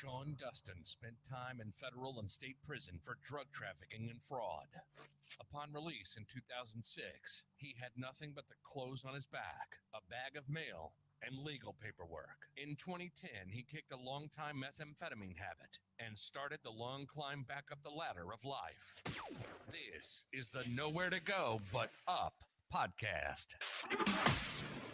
Sean Dustin spent time in federal and state prison for drug trafficking and fraud. Upon release in 2006, he had nothing but the clothes on his back, a bag of mail, and legal paperwork. In 2010, he kicked a long-time methamphetamine habit and started the long climb back up the ladder of life. This is the Nowhere to Go But Up podcast.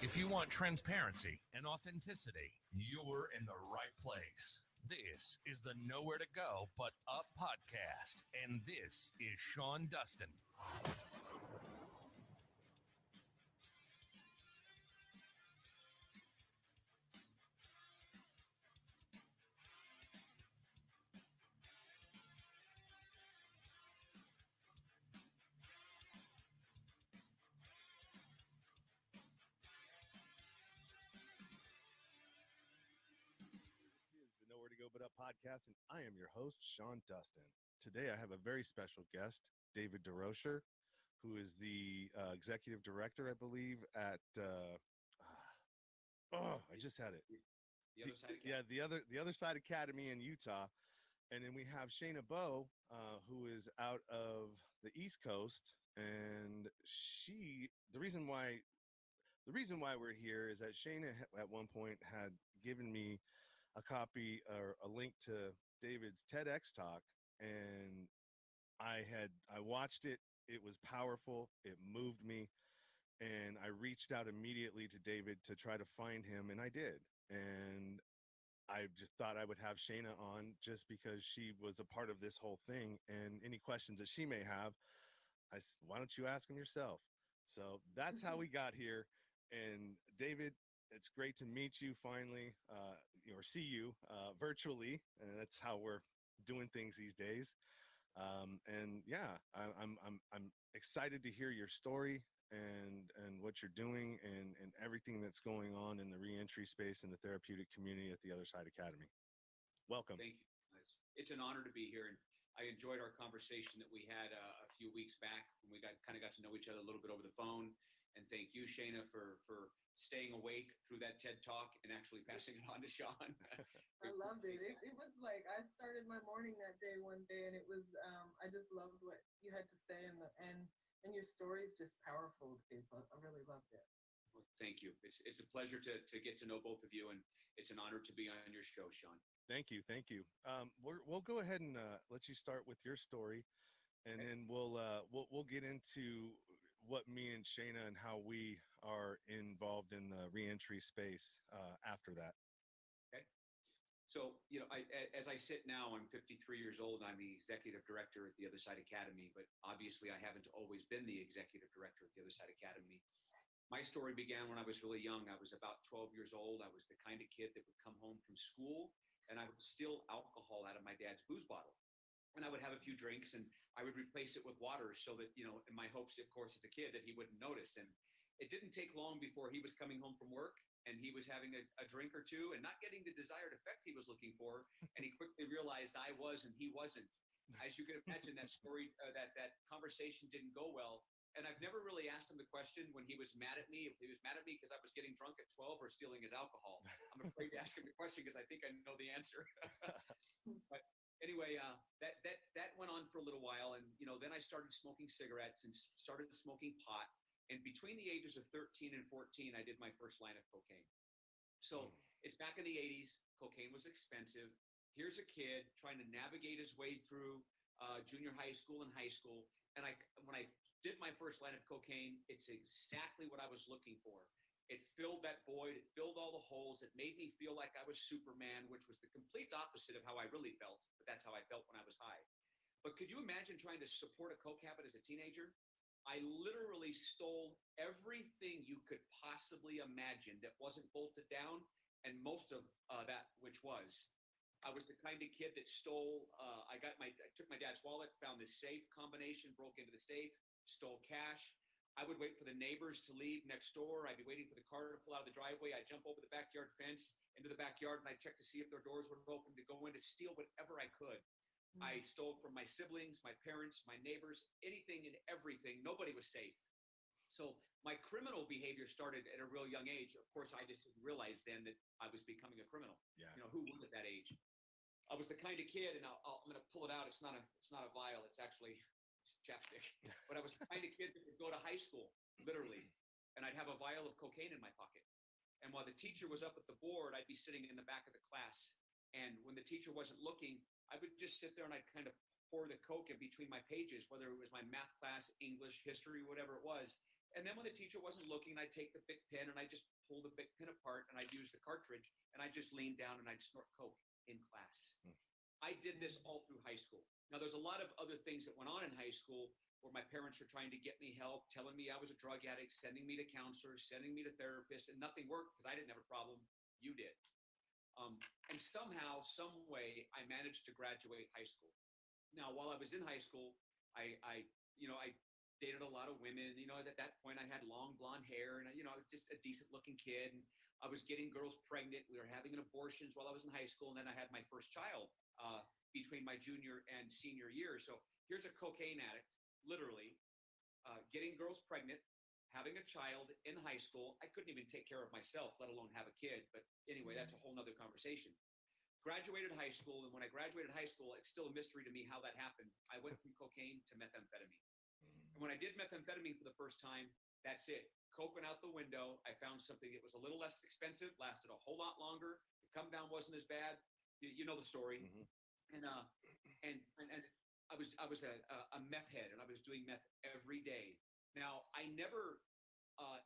If you want transparency and authenticity, you're in the right place. This is the Nowhere to Go But Up podcast, and this is Sean Dustin. Nowhere to Go But Up podcast, and I am your host, Sean Dustin. Today, I have a very special guest, David Durocher, who is the executive director, I believe, at. I just had it. The other side of The Other Side Academy in Utah, and then we have Shaina Boe, who is out of the East Coast, and the reason why we're here is that Shaina at one point had given me a copy or a link to David's TEDx talk, and I watched it. It was powerful. It moved me, and I reached out immediately to David to try to find him, and I did. And I just thought I would have Shaina on just because she was a part of this whole thing, and any questions that she may have, why don't you ask him yourself? So that's how we got here. And David, it's great to meet you finally, or see you virtually, and that's how we're doing things these days. And yeah, I'm excited to hear your story and what you're doing and everything that's going on in the reentry space in the therapeutic community at the Other Side Academy. Welcome. Thank you. It's an honor to be here, and I enjoyed our conversation that we had a few weeks back when we got to know each other a little bit over the phone. And thank you, Shaina, for staying awake through that TED Talk and actually passing it on to Sean. I loved it. It was like I started my morning that day one day, and it was I just loved what you had to say, and your story is just powerful, Dave. I really loved it. Well, thank you. It's a pleasure to get to know both of you, and it's an honor to be on your show, Sean. Thank you. We'll go ahead and let you start with your story, and then we'll get into what me and Shaina and how we are involved in the reentry space after that. Okay. So, as I sit now, I'm 53 years old. I'm the executive director at the Other Side Academy, but obviously I haven't always been the executive director at the Other Side Academy. My story began when I was really young. I was about 12 years old. I was the kind of kid that would come home from school and I would steal alcohol out of my dad's booze bottle. And I would have a few drinks and I would replace it with water so that, in my hopes, of course, as a kid, that he wouldn't notice. And it didn't take long before he was coming home from work and he was having a drink or two and not getting the desired effect he was looking for. And he quickly realized I was and he wasn't. As you can imagine, that story, that conversation didn't go well. And I've never really asked him the question when he was mad at me, if he was mad at me because I was getting drunk at 12 or stealing his alcohol. I'm afraid to ask him the question because I think I know the answer. But anyway, that went on for a little while. And, then I started smoking cigarettes and started smoking pot. And between the ages of 13 and 14, I did my first line of cocaine. So it's back in the 80s. Cocaine was expensive. Here's a kid trying to navigate his way through junior high school and high school. And when I did my first line of cocaine, it's exactly what I was looking for. It filled that void. It filled all the holes. It made me feel like I was Superman, which was the complete opposite of how I really felt. But that's how I felt when I was high. But could you imagine trying to support a coke habit as a teenager? I literally stole everything you could possibly imagine that wasn't bolted down, and most of that which was. I was the kind of kid that stole. I took my dad's wallet, found this safe combination, broke into the safe, stole cash. I would wait for the neighbors to leave next door. I'd be waiting for the car to pull out of the driveway. I'd jump over the backyard fence into the backyard, and I'd check to see if their doors were open to go in to steal whatever I could. I stole from my siblings, my parents, my neighbors, anything and everything. Nobody was safe. So my criminal behavior started at a real young age. Of course, I just didn't realize then that I was becoming a criminal. Yeah. Who would at that age? I was the kind of kid, and I'm going to pull it out. It's not a vial. It's actually chapstick. But I was the kind of kid that would go to high school, literally, and I'd have a vial of cocaine in my pocket. And while the teacher was up at the board, I'd be sitting in the back of the class. And when the teacher wasn't looking, I would just sit there and I'd kind of pour the coke in between my pages, whether it was my math class, English, history, whatever it was. And then when the teacher wasn't looking, I'd take the Bic pen and I'd just pull the Bic pen apart and I'd use the cartridge and I'd just lean down and I'd snort coke in class. I did this all through high school. Now, there's a lot of other things that went on in high school where my parents were trying to get me help, telling me I was a drug addict, sending me to counselors, sending me to therapists, and nothing worked because I didn't have a problem. You did. And somehow, some way, I managed to graduate high school. Now, while I was in high school, I dated a lot of women. At that point, I had long blonde hair, and I was just a decent-looking kid. And I was getting girls pregnant. We were having abortions while I was in high school, and then I had my first child between my junior and senior year. So here's a cocaine addict, literally, getting girls pregnant, having a child in high school. I couldn't even take care of myself, let alone have a kid. But anyway, that's a whole nother conversation. Graduated high school, and when I graduated high school, it's still a mystery to me how that happened. I went from cocaine to methamphetamine. And when I did methamphetamine for the first time, that's it. Coke went out the window. I found something that was a little less expensive, lasted a whole lot longer. The come down wasn't as bad. You know the story. And I was a meth head, and I was doing meth every day. Now, I never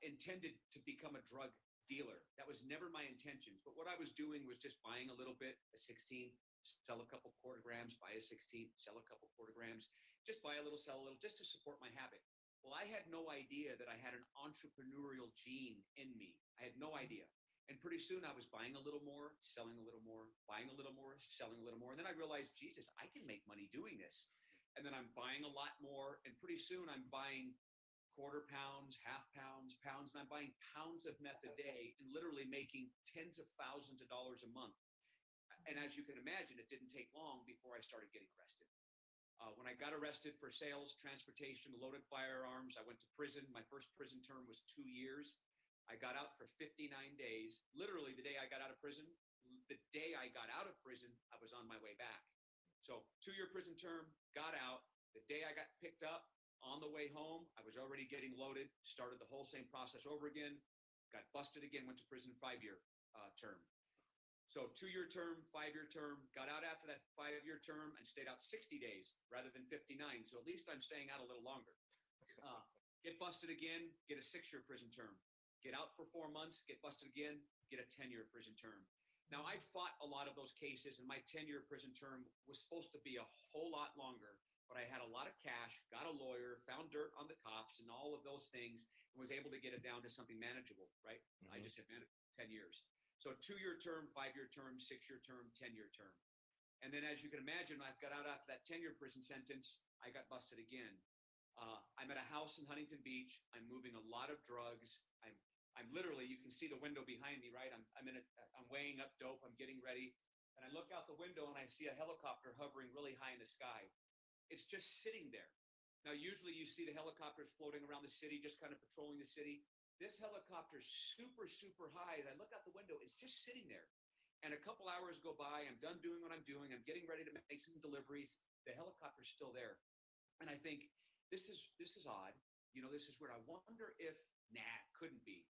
intended to become a drug dealer. That was never my intentions. But what I was doing was just buying a little bit, a 16, sell a couple quarter grams, buy a 16, sell a couple quarter grams, just buy a little, sell a little, just to support my habit. Well, I had no idea that I had an entrepreneurial gene in me. I had no idea. And pretty soon I was buying a little more, selling a little more, buying a little more, selling a little more. And then I realized, Jesus, I can make money doing this. And then I'm buying a lot more. And pretty soon I'm buying quarter pounds, half pounds, pounds, and I'm buying pounds of meth a day and literally making tens of thousands of dollars a month. And as you can imagine, it didn't take long before I started getting arrested. When I got arrested for sales, transportation, loaded firearms, I went to prison. My first prison term was 2 years. I got out for 59 days. Literally, the day I got out of prison, I was on my way back. So 2-year prison term, got out. The day I got picked up, on the way home, I was already getting loaded, started the whole same process over again, got busted again, went to prison 5-year term. So 2-year term, 5-year term, got out after that 5-year term and stayed out 60 days rather than 59. So at least I'm staying out a little longer. Get busted again, get a 6-year prison term. Get out for 4 months, get busted again, get a 10-year prison term. Now, I fought a lot of those cases, and my 10-year prison term was supposed to be a whole lot longer, but I had a lot of cash, got a lawyer, found dirt on the cops and all of those things, and was able to get it down to something manageable, right? I just had managed 10 years. So 2-year term, 5-year term, 6-year term, 10-year term. And then as you can imagine, I've got out after that 10-year prison sentence, I got busted again. I'm at a house in Huntington Beach. I'm moving a lot of drugs. I'm literally, you can see the window behind me, right? I'm weighing up dope. I'm getting ready. And I look out the window and I see a helicopter hovering really high in the sky. It's just sitting there. Now, usually you see the helicopters floating around the city, just kind of patrolling the city. This helicopter's super, super high. As I look out the window, it's just sitting there. And a couple hours go by. I'm done doing what I'm doing. I'm getting ready to make some deliveries. The helicopter's still there. And I think, this is odd. This is weird. I wonder if, couldn't be.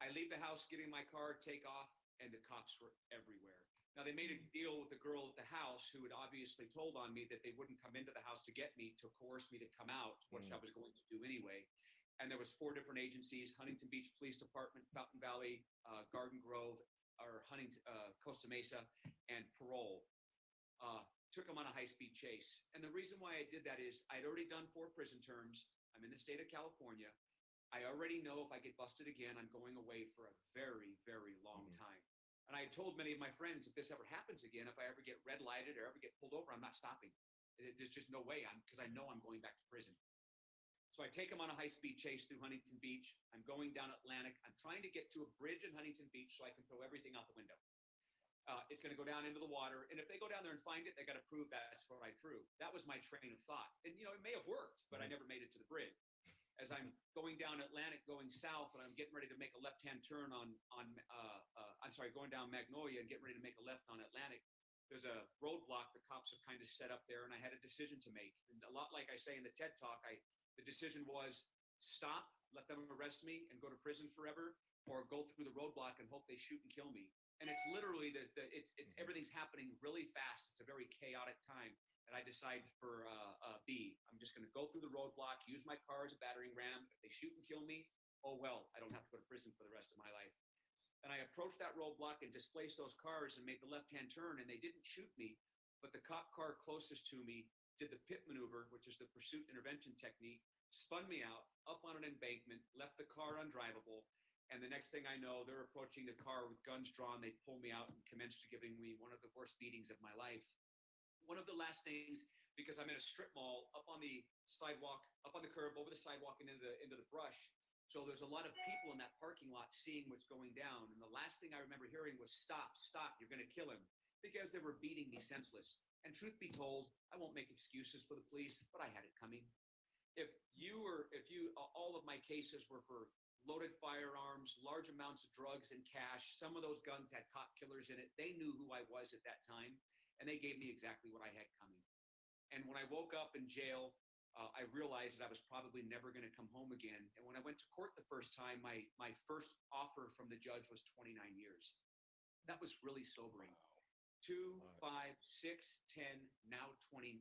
I leave the house, get in my car, take off, and the cops were everywhere. Now, they made a deal with the girl at the house who had obviously told on me that they wouldn't come into the house to get me, to coerce me to come out, which I was going to do anyway. And there was 4 different agencies: Huntington Beach Police Department, Fountain Valley, Garden Grove, or Costa Mesa, and parole. Took them on a high-speed chase. And the reason why I did that is I'd already done 4 prison terms. I'm in the state of California. I already know if I get busted again, I'm going away for a very, very long time. And I had told many of my friends, if this ever happens again, if I ever get red lighted or ever get pulled over, I'm not stopping. There's just no way, because I know I'm going back to prison. So I take them on a high-speed chase through Huntington Beach. I'm going down Atlantic. I'm trying to get to a bridge in Huntington Beach so I can throw everything out the window. It's going to go down into the water. And if they go down there and find it, they got to prove that's what I threw. That was my train of thought. And, it may have worked, but I never made it to the bridge. As I'm going down Atlantic, going south, and I'm getting ready to make a left-hand turn going down Magnolia and getting ready to make a left on Atlantic, there's a roadblock the cops have kind of set up there, and I had a decision to make. And a lot like I say in the TED Talk, the decision was stop, let them arrest me and go to prison forever, or go through the roadblock and hope they shoot and kill me. And it's literally it's everything's happening really fast. It's a very chaotic time. And I decide for B. I'm just going to go through the roadblock, use my car as a battering ram. If they shoot and kill me, oh well, I don't have to go to prison for the rest of my life. And I approached that roadblock and displaced those cars and made the left-hand turn, and they didn't shoot me, but the cop car closest to me did the pit maneuver, which is the pursuit intervention technique, spun me out, up on an embankment, left the car undrivable, and the next thing I know, they're approaching the car with guns drawn. They pull me out and commenced giving me one of the worst beatings of my life. One of the last things, because I'm in a strip mall, up on the sidewalk, up on the curb, over the sidewalk and into the brush. So there's a lot of people in that parking lot seeing what's going down. And the last thing I remember hearing was, stop, you're going to kill him, because they were beating me senseless. And truth be told, I won't make excuses for the police, but I had it coming. All of my cases were for loaded firearms, large amounts of drugs and cash. Some of those guns had cop killers in it. They knew who I was at that time, and they gave me exactly what I had coming. And when I woke up in jail, I realized that I was probably never going to come home again. And when I went to court the first time, my first offer from the judge was 29 years. That was really sobering. 2, 5, 6, 10, now 29.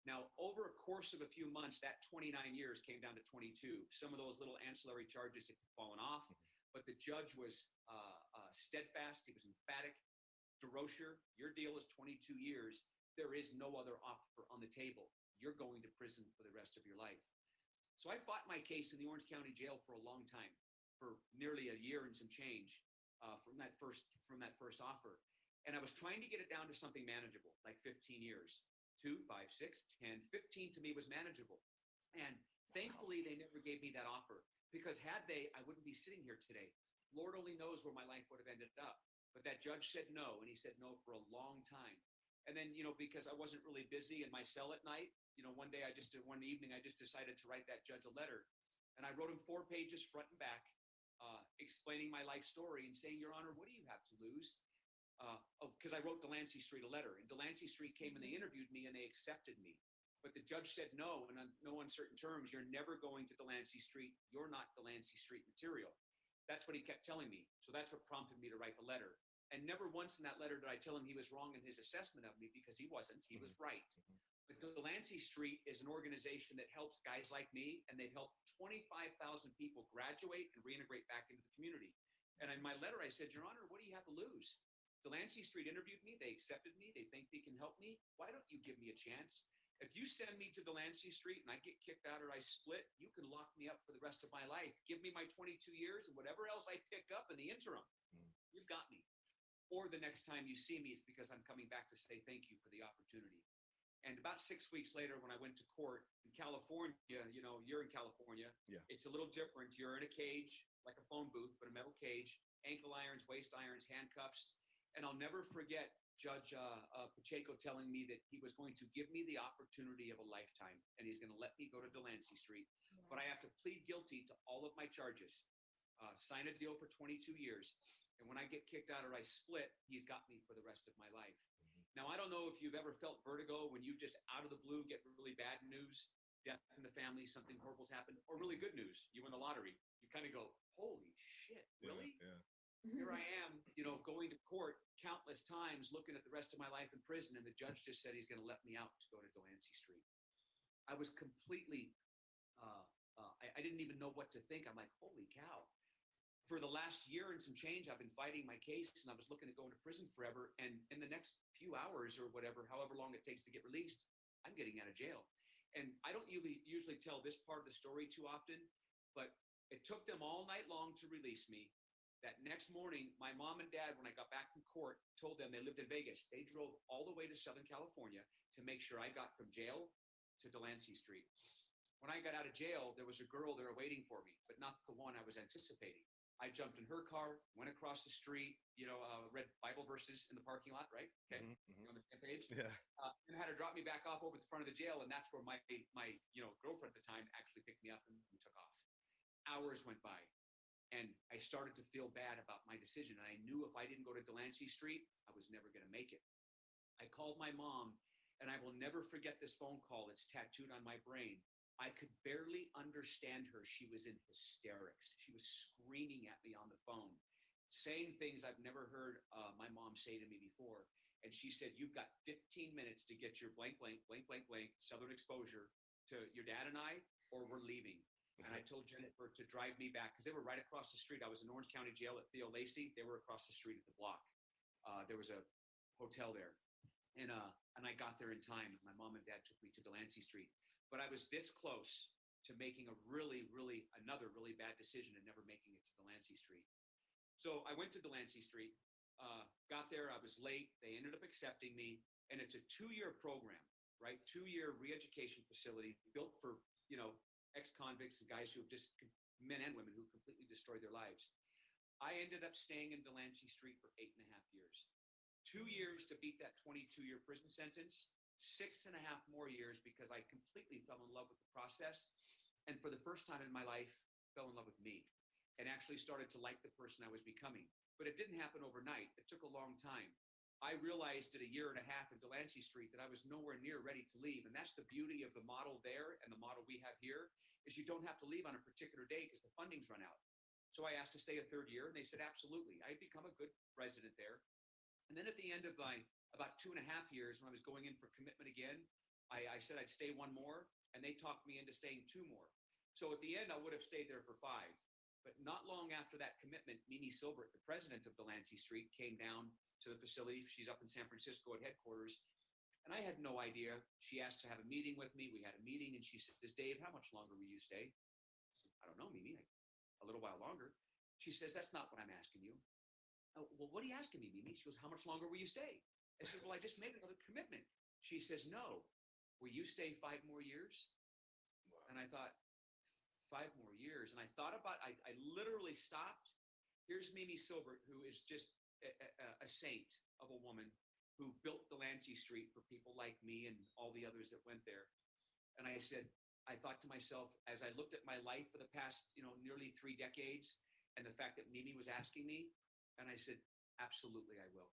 Now, over a course of a few months, that 29 years came down to 22. Some of those little ancillary charges had fallen off, but the judge was steadfast. He was emphatic. Durocher, your deal is 22 years. There is no other offer on the table. You're going to prison for the rest of your life. So I fought my case in the Orange County Jail for a long time, for nearly a year and some change from that first offer. And I was trying to get it down to something manageable, like 15 years. 2, 5, 6, 10, 15 to me was manageable. And thankfully, they never gave me that offer, because had they, I wouldn't be sitting here today. Lord only knows where my life would have ended up. But that judge said no, and he said no for a long time. And then, because I wasn't really busy in my cell at night, one evening, I just decided to write that judge a letter. And I wrote him 4 pages front and back, explaining my life story and saying, Your Honor, what do you have to lose? Because I wrote Delancey Street a letter, and Delancey Street came and they interviewed me and they accepted me. But the judge said no, and on no uncertain terms, you're never going to Delancey Street. You're not Delancey Street material. That's what he kept telling me. So that's what prompted me to write the letter. And never once in that letter did I tell him he was wrong in his assessment of me, because he wasn't. He was right. But Delancey Street is an organization that helps guys like me, and they've helped 25,000 people graduate and reintegrate back into the community. And in my letter, I said, Your Honor, what do you have to lose? Delancey Street interviewed me. They accepted me. They think they can help me. Why don't you give me a chance? If you send me to Delancey Street and I get kicked out or I split, you can lock me up for the rest of my life. Give me my 22 years and whatever else I pick up in the interim. You've got me. Or the next time you see me, it's because I'm coming back to say thank you for the opportunity. And about 6 weeks later, when I went to court in California, you're in California. Yeah. It's a little different. You're in a cage, like a phone booth, but a metal cage, ankle irons, waist irons, handcuffs. And I'll never forget Judge Pacheco telling me that he was going to give me the opportunity of a lifetime, and he's going to let me go to Delancey Street. Yeah. But I have to plead guilty to all of my charges, sign a deal for 22 years. And when I get kicked out or I split, he's got me for the rest of my life. Now, I don't know if you've ever felt vertigo when you just out of the blue get really bad news, death in the family, something horrible's happened, or really good news, you win the lottery. You kind of go, holy shit, really? Yeah. Here I am, going to court countless times, looking at the rest of my life in prison, and the judge just said he's going to let me out to go to Delancey Street. I was completely, I didn't even know what to think. I'm like, holy cow. For the last year and some change, I've been fighting my case, and I was looking to go into prison forever. And in the next few hours or whatever, however long it takes to get released, I'm getting out of jail. And I don't usually tell this part of the story too often, but it took them all night long to release me. That next morning, my mom and dad, when I got back from court, told them they lived in Vegas. They drove all the way to Southern California to make sure I got from jail to Delancey Street. When I got out of jail, there was a girl there waiting for me, but not the one I was anticipating. I jumped in her car, went across the street, read Bible verses in the parking lot, right? Okay, You're on the same page? Yeah. And had her drop me back off over at the front of the jail, and that's where my girlfriend at the time actually picked me up and took off. Hours went by, and I started to feel bad about my decision. And I knew if I didn't go to Delancey Street, I was never going to make it. I called my mom, and I will never forget this phone call. It's tattooed on my brain. I could barely understand her. She was in hysterics. She was screaming at me on the phone, saying things I've never heard my mom say to me before. And she said, "You've got 15 minutes to get your blank, blank, blank, blank, blank, Southern exposure to your dad and I, or we're leaving." And I told Jennifer to drive me back because they were right across the street. I was in Orange County Jail at Theo Lacey. They were across the street at the block. There was a hotel there. And I got there in time. My mom and dad took me to Delancey Street. But I was this close to making another really bad decision and never making it to Delancey Street. So I went to Delancey Street, got there. I was late. They ended up accepting me. And it's a 2-year program, right? 2-year re-education facility built for, ex-convicts and guys who have just, men and women who completely destroyed their lives. I ended up staying in Delancey Street for 8.5 years. 2 years to beat that 22-year prison sentence, 6.5 more years because I completely fell in love with the process. And for the first time in my life, fell in love with me and actually started to like the person I was becoming. But it didn't happen overnight. It took a long time. I realized at 1.5 years in Delancey Street that I was nowhere near ready to leave. And that's the beauty of the model there and the model we have here is you don't have to leave on a particular day because the funding's run out. So I asked to stay a 3rd year and they said, absolutely. I had become a good resident there. And then at the end of about 2.5 years, when I was going in for commitment again, I said I'd stay 1 more, and they talked me into staying 2 more. So at the end, I would have stayed there for 5. But not long after that commitment, Mimi Silbert, the president of Delancey Street, came down to the facility. She's up in San Francisco at headquarters. And I had no idea. She asked to have a meeting with me. We had a meeting, and she says, "Dave, how much longer will you stay?" I said, "I don't know, Mimi, a little while longer." She says, "That's not what I'm asking you." "Oh, well, what are you asking me, Mimi?" She goes, "How much longer will you stay?" I said, "Well, I just made another commitment." She says, "No, will you stay 5 more years?" Wow. And I thought, 5 more years. And I thought about, I literally stopped. Here's Mimi Silbert, who is just a saint of a woman who built Delancey Street for people like me and all the others that went there. And I thought to myself, as I looked at my life for the past, nearly 3 decades, and the fact that Mimi was asking me, and I said, "Absolutely, I will."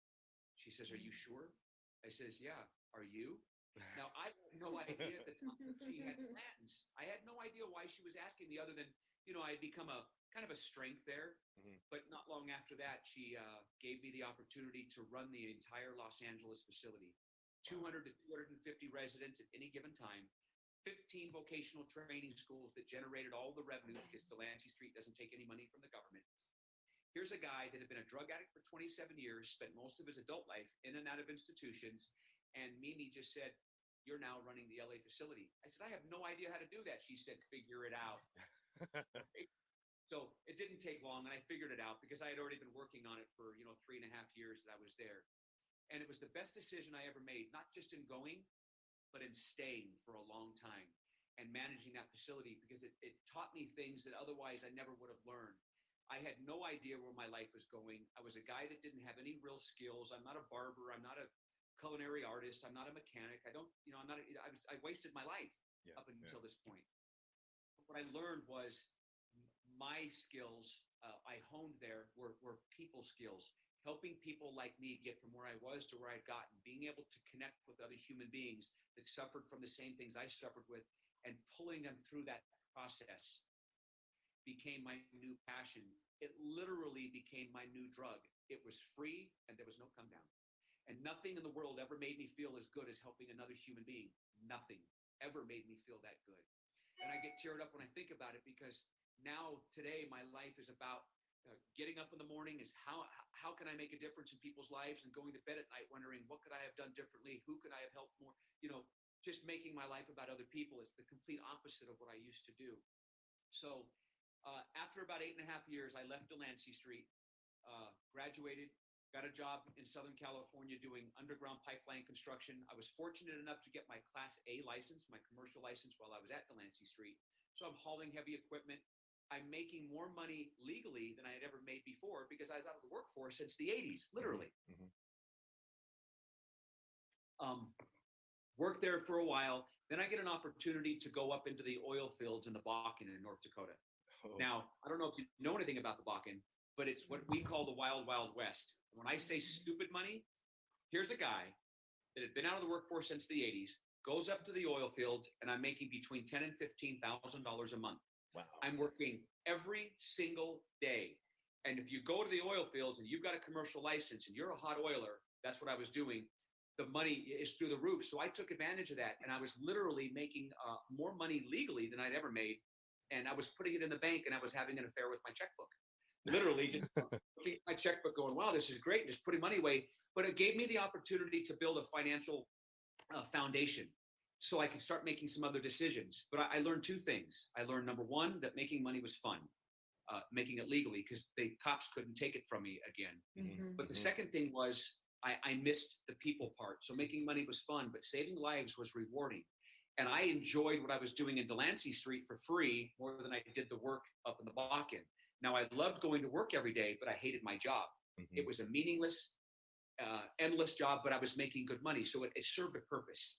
She says, "Are you sure?" I says, "Yeah. Are you?" Now, I had no idea at the time that she had plans. I had no idea why she was asking me other than, I had become a kind of a strength there. Mm-hmm. But not long after that, she gave me the opportunity to run the entire Los Angeles facility. 200 to 250 residents at any given time. 15 vocational training schools that generated all the revenue because Delancey Street doesn't take any money from the government. Here's a guy that had been a drug addict for 27 years, spent most of his adult life in and out of institutions, and Mimi just said, "You're now running the LA facility." I said, "I have no idea how to do that." She said, "Figure it out." So it didn't take long, and I figured it out because I had already been working on it for 3.5 years that I was there. And it was the best decision I ever made, not just in going, but in staying for a long time and managing that facility because it taught me things that otherwise I never would have learned. I had no idea where my life was going. I was a guy that didn't have any real skills. I'm not a barber. I'm not a culinary artist. I'm not a mechanic. I wasted my life up until this point. What I learned was my skills I honed there were people skills, helping people like me get from where I was to where I'd gotten, being able to connect with other human beings that suffered from the same things I suffered with and pulling them through that process became my new passion. It literally became my new drug. It was free and there was no come down. And nothing in the world ever made me feel as good as helping another human being. Nothing ever made me feel that good. And I get teared up when I think about it because now today my life is about getting up in the morning is how can I make a difference in people's lives, and going to bed at night wondering what could I have done differently, who could I have helped more, just making my life about other people is the complete opposite of what I used to do. So after about 8.5 years, I left Delancey Street, graduated, got a job in Southern California doing underground pipeline construction. I was fortunate enough to get my Class A license, my commercial license, while I was at Delancey Street. So I'm hauling heavy equipment. I'm making more money legally than I had ever made before because I was out of the workforce since the 80s, literally. Mm-hmm. Worked there for a while. Then I get an opportunity to go up into the oil fields in the Bakken in North Dakota. Oh. Now, I don't know if you know anything about the Bakken, but it's what we call the Wild Wild West. When I say stupid money, here's a guy that had been out of the workforce since the 80s, goes up to the oil fields, and I'm making between $10,000 and $15,000 a month. Wow. I'm working every single day. And if you go to the oil fields and you've got a commercial license and you're a hot oiler, that's what I was doing. The money is through the roof. So I took advantage of that. And I was literally making more money legally than I'd ever made. And I was putting it in the bank, and I was having an affair with my checkbook. Literally just looking at my checkbook going, wow, this is great. Just putting money away. But it gave me the opportunity to build a financial foundation so I could start making some other decisions. But I learned two things. I learned, number one, that making money was fun, making it legally, because the cops couldn't take it from me again. Mm-hmm. But the second thing was I missed the people part. So making money was fun, but saving lives was rewarding. And I enjoyed what I was doing in Delancey Street for free more than I did the work up in the Bakken. Now, I loved going to work every day, but I hated my job. It was a meaningless, endless job, but I was making good money. So it served a purpose.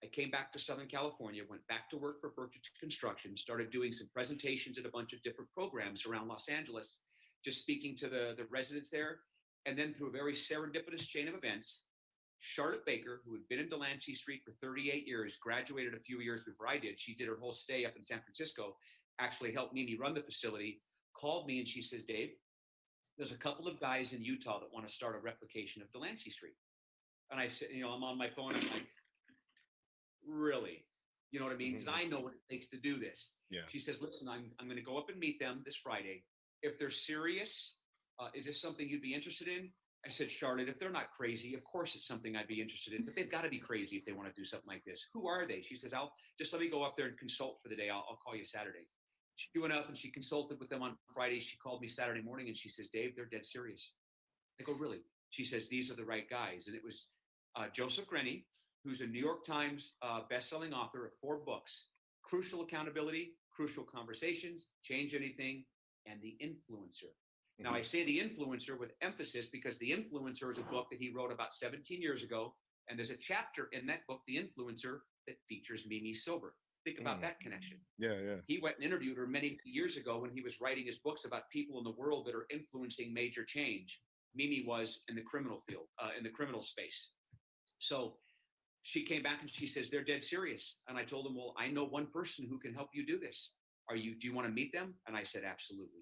I came back to Southern California, went back to work for Therapeutic Construction, started doing some presentations at a bunch of different programs around Los Angeles, just speaking to the residents there. And then through a very serendipitous chain of events, Charlotte Baker, who had been in Delancey Street for 38 years, graduated a few years before I did. She did her whole stay up in San Francisco, actually helped Mimi run the facility, called me, and she says, Dave, there's a couple of guys in Utah that want to start a replication of Delancey Street. And I said, I'm on my phone. I'm like, really? You know what I mean? Because I know what it takes to do this. Yeah. She says, listen, I'm going to go up and meet them this Friday. If they're serious, is this something you'd be interested in? I said, Charlotte, if they're not crazy, of course it's something I'd be interested in, but they've got to be crazy if they want to do something like this. Who are they? She says, I'll just let me go up there and consult for the day. I'll call you Saturday. She went up and she consulted with them on Friday. She called me Saturday morning and she says, Dave, they're dead serious. I go, really? She says, these are the right guys. And it was Joseph Grenny, who's a New York Times best-selling author of 4 books, Crucial Accountability, Crucial Conversations, Change Anything, and The Influencer. Now, I say The Influencer with emphasis because The Influencer is a book that he wrote about 17 years ago. And there's a chapter in that book, The Influencer, that features Mimi Silver. Think about that connection. Yeah. He went and interviewed her many years ago when he was writing his books about people in the world that are influencing major change. Mimi was in the criminal field, in the criminal space. So she came back and she says, they're dead serious. And I told him, well, I know one person who can help you do this. Do you want to meet them? And I said, absolutely.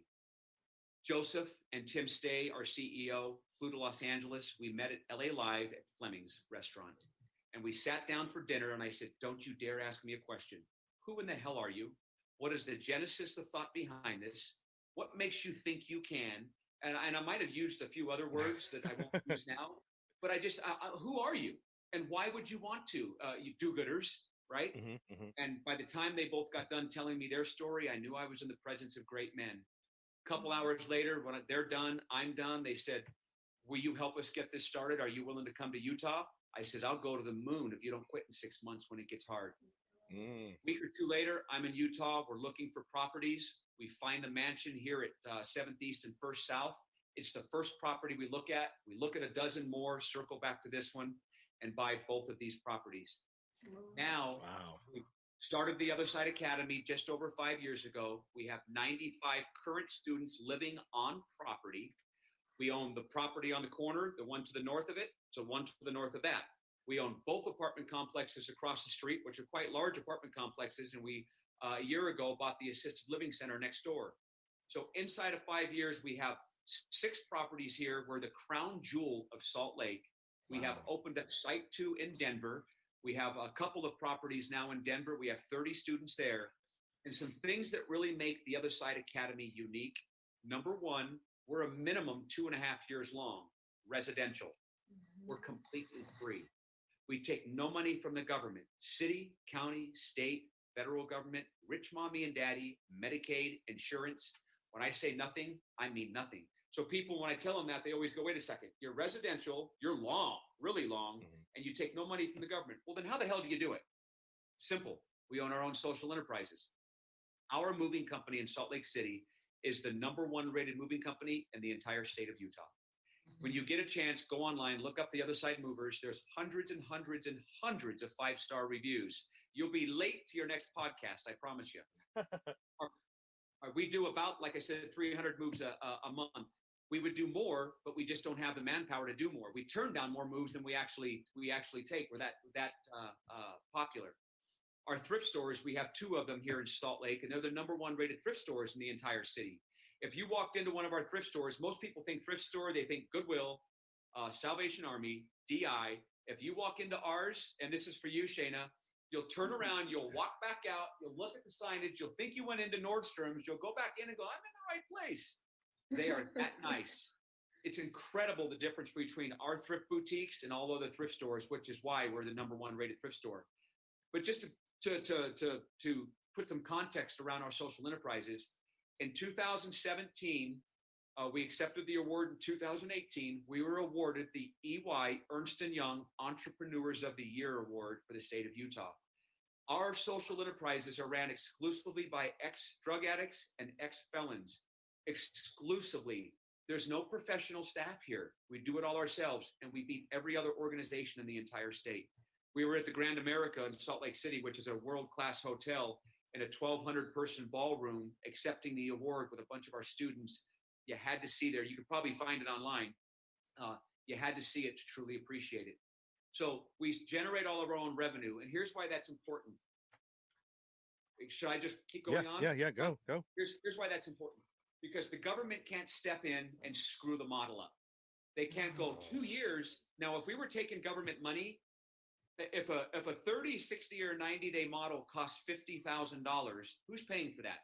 Joseph and Tim Stay, our CEO, flew to Los Angeles. We met at LA Live at Fleming's restaurant. And we sat down for dinner and I said, don't you dare ask me a question. Who in the hell are you? What is the genesis of thought behind this? What makes you think you can? And I might have used a few other words that I won't use now, but who are you? And why would you want to? You do-gooders, right? And by the time they both got done telling me their story, I knew I was in the presence of great men. A couple hours later, when they're done, I'm done. They said, will you help us get this started? Are you willing to come to Utah? I says, I'll go to the moon if you don't quit in 6 months when it gets hard. A week or two later, I'm in Utah. We're looking for properties. We find a mansion here at 7th East and 1st South. It's the first property we look at. We look at a dozen more, circle back to this one, and buy both of these properties. Now, we started the Other Side Academy just over 5 years ago. We have 95 current students living on property. We own the property on the corner, the one to the north of it, so one to the north of that. We own both apartment complexes across the street, which are quite large apartment complexes, and we, a year ago, bought the assisted living center next door. So inside of 5 years, we have 6 properties here. We're the crown jewel of Salt Lake. We have opened up Site 2 in Denver. We have a couple of properties now in Denver. We have 30 students there. And some things that really make the Other Side Academy unique. Number one, we're a minimum 2.5 years long, residential. We're completely free. We take no money from the government, city, county, state, federal government, rich mommy and daddy, Medicaid, insurance. When I say nothing, I mean nothing. So people, when I tell them that, they always go, wait a second, you're residential, you're long, really long, and you take no money from the government. Well, then how the hell do you do it? Simple. We own our own social enterprises. Our moving company in Salt Lake City is the #1 rated moving company in the entire state of Utah. When you get a chance, go online, look up the Other Side Movers. There's hundreds and hundreds and hundreds of 5-star reviews. You'll be late to your next podcast, I promise you. We do about, like I said, 300 moves a month. we would do more, but we just don't have the manpower to do more. We turn down more moves than we actually take. We're that popular. Our thrift stores, we have 2 of them here in Salt Lake, and they're the #1 rated thrift stores in the entire city. If you walked into one of our thrift stores, most people think thrift store, they think Goodwill, Salvation Army, DI. If you walk into ours, and this is for you, Shaina, you'll turn around, you'll walk back out, you'll look at the signage, you'll think you went into Nordstrom's, you'll go back in and go, I'm in the right place. They are that nice. It's incredible the difference between our thrift boutiques and all other thrift stores, which is why we're the #1 rated thrift store. But just to put some context around our social enterprises, in 2017, we accepted the award. In 2018, we were awarded the EY Ernst & Young Entrepreneurs of the Year Award for the state of Utah. Our social enterprises are ran exclusively by ex-drug addicts and ex-felons. Exclusively. There's no professional staff here. We do it all ourselves, and we beat every other organization in the entire state. We were at the Grand America in Salt Lake City, which is a world-class hotel, in a 1,200-person ballroom, accepting the award with a bunch of our students. You had to see there. You could probably find it online. You had to see it to truly appreciate it. So we generate all of our own revenue, and here's why that's important. Should I just keep going on? Yeah, go. Here's why that's important. Because the government can't step in and screw the model up. They can't go 2 years. Now, if we were taking government money, if a 30, 60, or 90-day model costs $50,000, who's paying for that?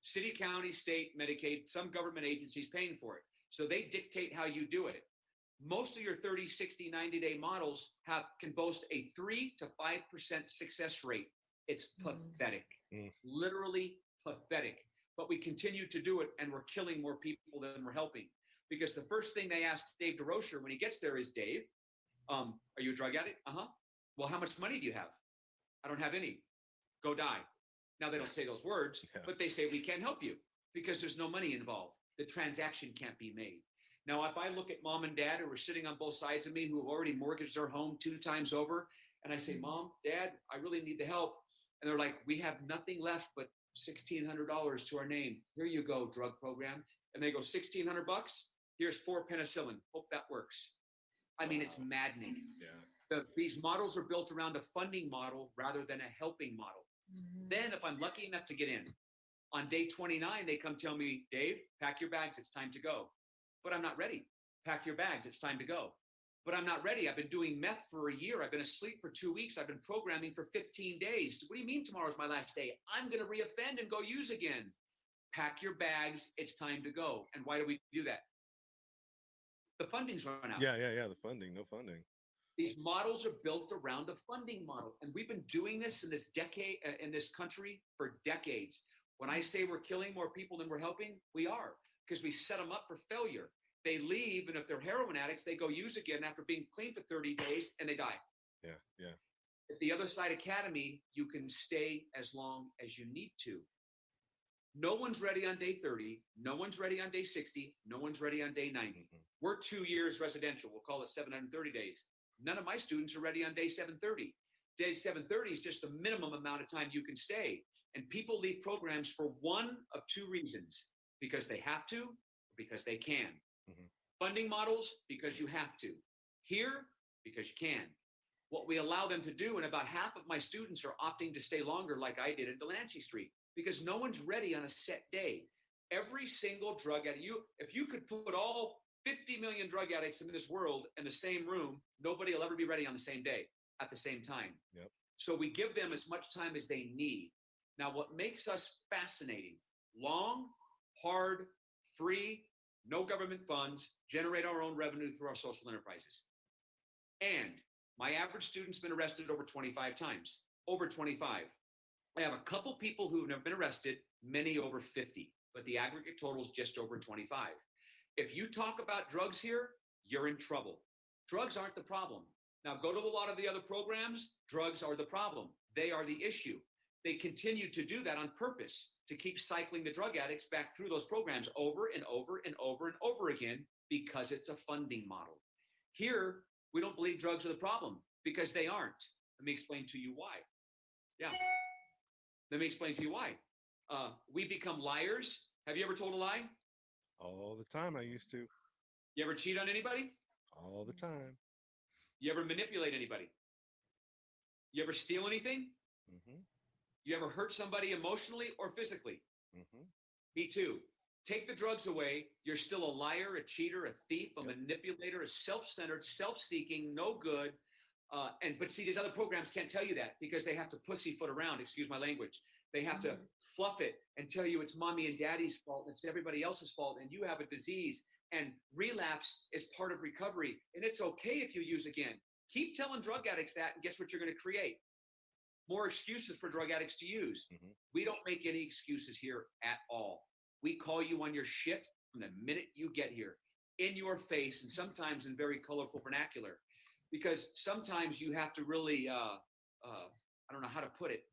City, county, state, Medicaid, some government agencies paying for it. So they dictate how you do it. Most of your 30, 60, 90-day models can boast a 3 to 5% success rate. It's pathetic, literally pathetic. But we continue to do it, and we're killing more people than we're helping. Because the first thing they ask Dave Durocher when he gets there is, Dave, are you a drug addict? Uh-huh. Well, how much money do you have? I don't have any. Go die. Now, they don't say those words, but they say, we can't help you because there's no money involved. The transaction can't be made. Now, if I look at mom and dad who are sitting on both sides of me, who have already mortgaged their home 2 times over, and I say, Mom, Dad, I really need the help. And they're like, we have nothing left but $1,600 to our name. Here you go, drug program. And they go, $1,600? Here's 4 penicillin. Hope that works. I mean, it's maddening. Yeah. These models are built around a funding model rather than a helping model. Then if I'm lucky enough to get in, on day 29, they come tell me, Dave, pack your bags. It's time to go. But I'm not ready. Pack your bags. It's time to go. But I'm not ready. I've been doing meth for a year. I've been asleep for 2 weeks. I've been programming for 15 days. What do you mean tomorrow's my last day? I'm going to reoffend and go use again. Pack your bags. It's time to go. And why do we do that? The funding's run out. Yeah. The funding, no funding. These models are built around a funding model. And we've been doing this in this decade, in this country for decades. When I say we're killing more people than we're helping, we are, because we set them up for failure. They leave, and if they're heroin addicts, they go use again after being clean for 30 days, and they die. Yeah. At the Other Side Academy, you can stay as long as you need to. No one's ready on day 30. No one's ready on day 60. No one's ready on day 90. We're 2 years residential. We'll call it 730 days. None of my students are ready on day 730. Day 730 is just the minimum amount of time you can stay. And people leave programs for one of 2 reasons: because they have to, or because they can. Funding models, because you have to. Here, because you can. What we allow them to do, and about half of my students are opting to stay longer, like I did at Delancey Street, because no one's ready on a set day. Every single drug addict, if you could put all 50 million drug addicts in this world in the same room, nobody will ever be ready on the same day at the same time. Yep. So we give them as much time as they need. Now, what makes us fascinating: long, hard, free, no government funds, generate our own revenue through our social enterprises. And my average student's been arrested over 25 times, over 25. I have a couple people who have never been arrested, many over 50, but the aggregate total is just over 25. If you talk about drugs here, you're in trouble. Drugs aren't the problem. Now go to a lot of the other programs, drugs are the problem. They are the issue. They continue to do that on purpose, to keep cycling the drug addicts back through those programs over and over and over and over again, because it's a funding model. Here, we don't believe drugs are the problem, because they aren't. Let me explain to you why. Let me explain to you why. We become liars. Have you ever told a lie? All the time. I used to. You ever cheat on anybody? All the time. You ever manipulate anybody? You ever steal anything? Mm-hmm. You ever hurt somebody emotionally or physically? Mm-hmm. Me too. Take the drugs away, you're still a liar, a cheater, a thief, a manipulator, a self-centered, self-seeking, no good. But see, these other programs can't tell you that because they have to pussyfoot around, excuse my language. They have to fluff it and tell you it's mommy and daddy's fault, and it's everybody else's fault, and you have a disease. And relapse is part of recovery, and it's okay if you use again. Keep telling drug addicts that, and guess what you're going to create? More excuses for drug addicts to use. Mm-hmm. We don't make any excuses here at all. We call you on your shit from the minute you get here, in your face, and sometimes in very colorful vernacular. Because sometimes you have to really, I don't know how to put it,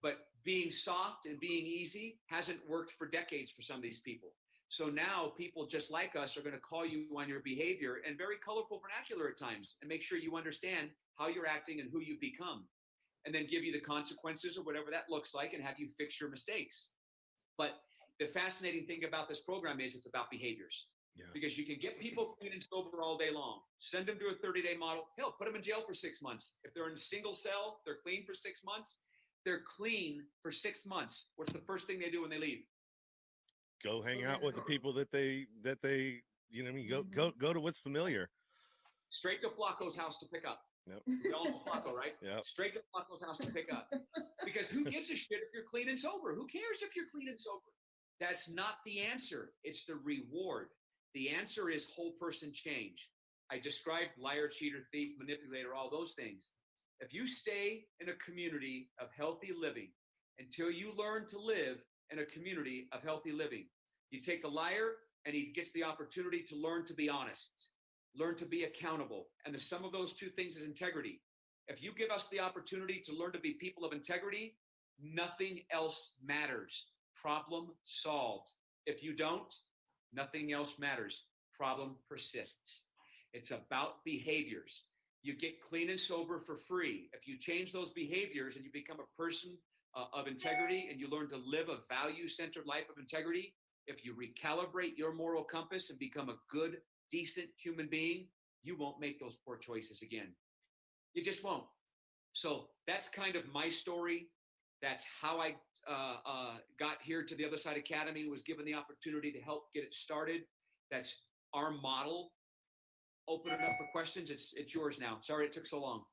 but being soft and being easy hasn't worked for decades for some of these people. So now people just like us are going to call you on your behavior and very colorful vernacular at times and make sure you understand how you're acting and who you've become, and then give you the consequences or whatever that looks like and have you fix your mistakes. But the fascinating thing about this program is it's about behaviors. Yeah. Because you can get people clean and sober all day long, send them to a 30-day model, hell, put them in jail for 6 months. If they're in a single cell, they're clean for 6 months. They're clean for 6 months. What's the first thing they do when they leave? Go hang out with the people that they you know what I mean, go to what's familiar. Straight to Flacco's house to pick up. Yep. We all know Flacco, right? Yep. Straight to Flacco's house to pick up. Because who gives a shit if you're clean and sober? Who cares if you're clean and sober? That's not the answer. It's the reward. The answer is whole person change. I described liar, cheater, thief, manipulator, all those things. If you stay in a community of healthy living until you learn to live in a community of healthy living, you take the liar and he gets the opportunity to learn to be honest, learn to be accountable. And the sum of those two things is integrity. If you give us the opportunity to learn to be people of integrity, nothing else matters. Problem solved. If you don't, nothing else matters. Problem persists. It's about behaviors. You get clean and sober for free. If you change those behaviors and you become a person of integrity and you learn to live a value-centered life of integrity, if you recalibrate your moral compass and become a good, decent human being, you won't make those poor choices again. You just won't. So that's kind of my story. That's how I got here to the Other Side Academy, was given the opportunity to help get it started. That's our model. Open it up for questions. It's yours now. Sorry it took so long.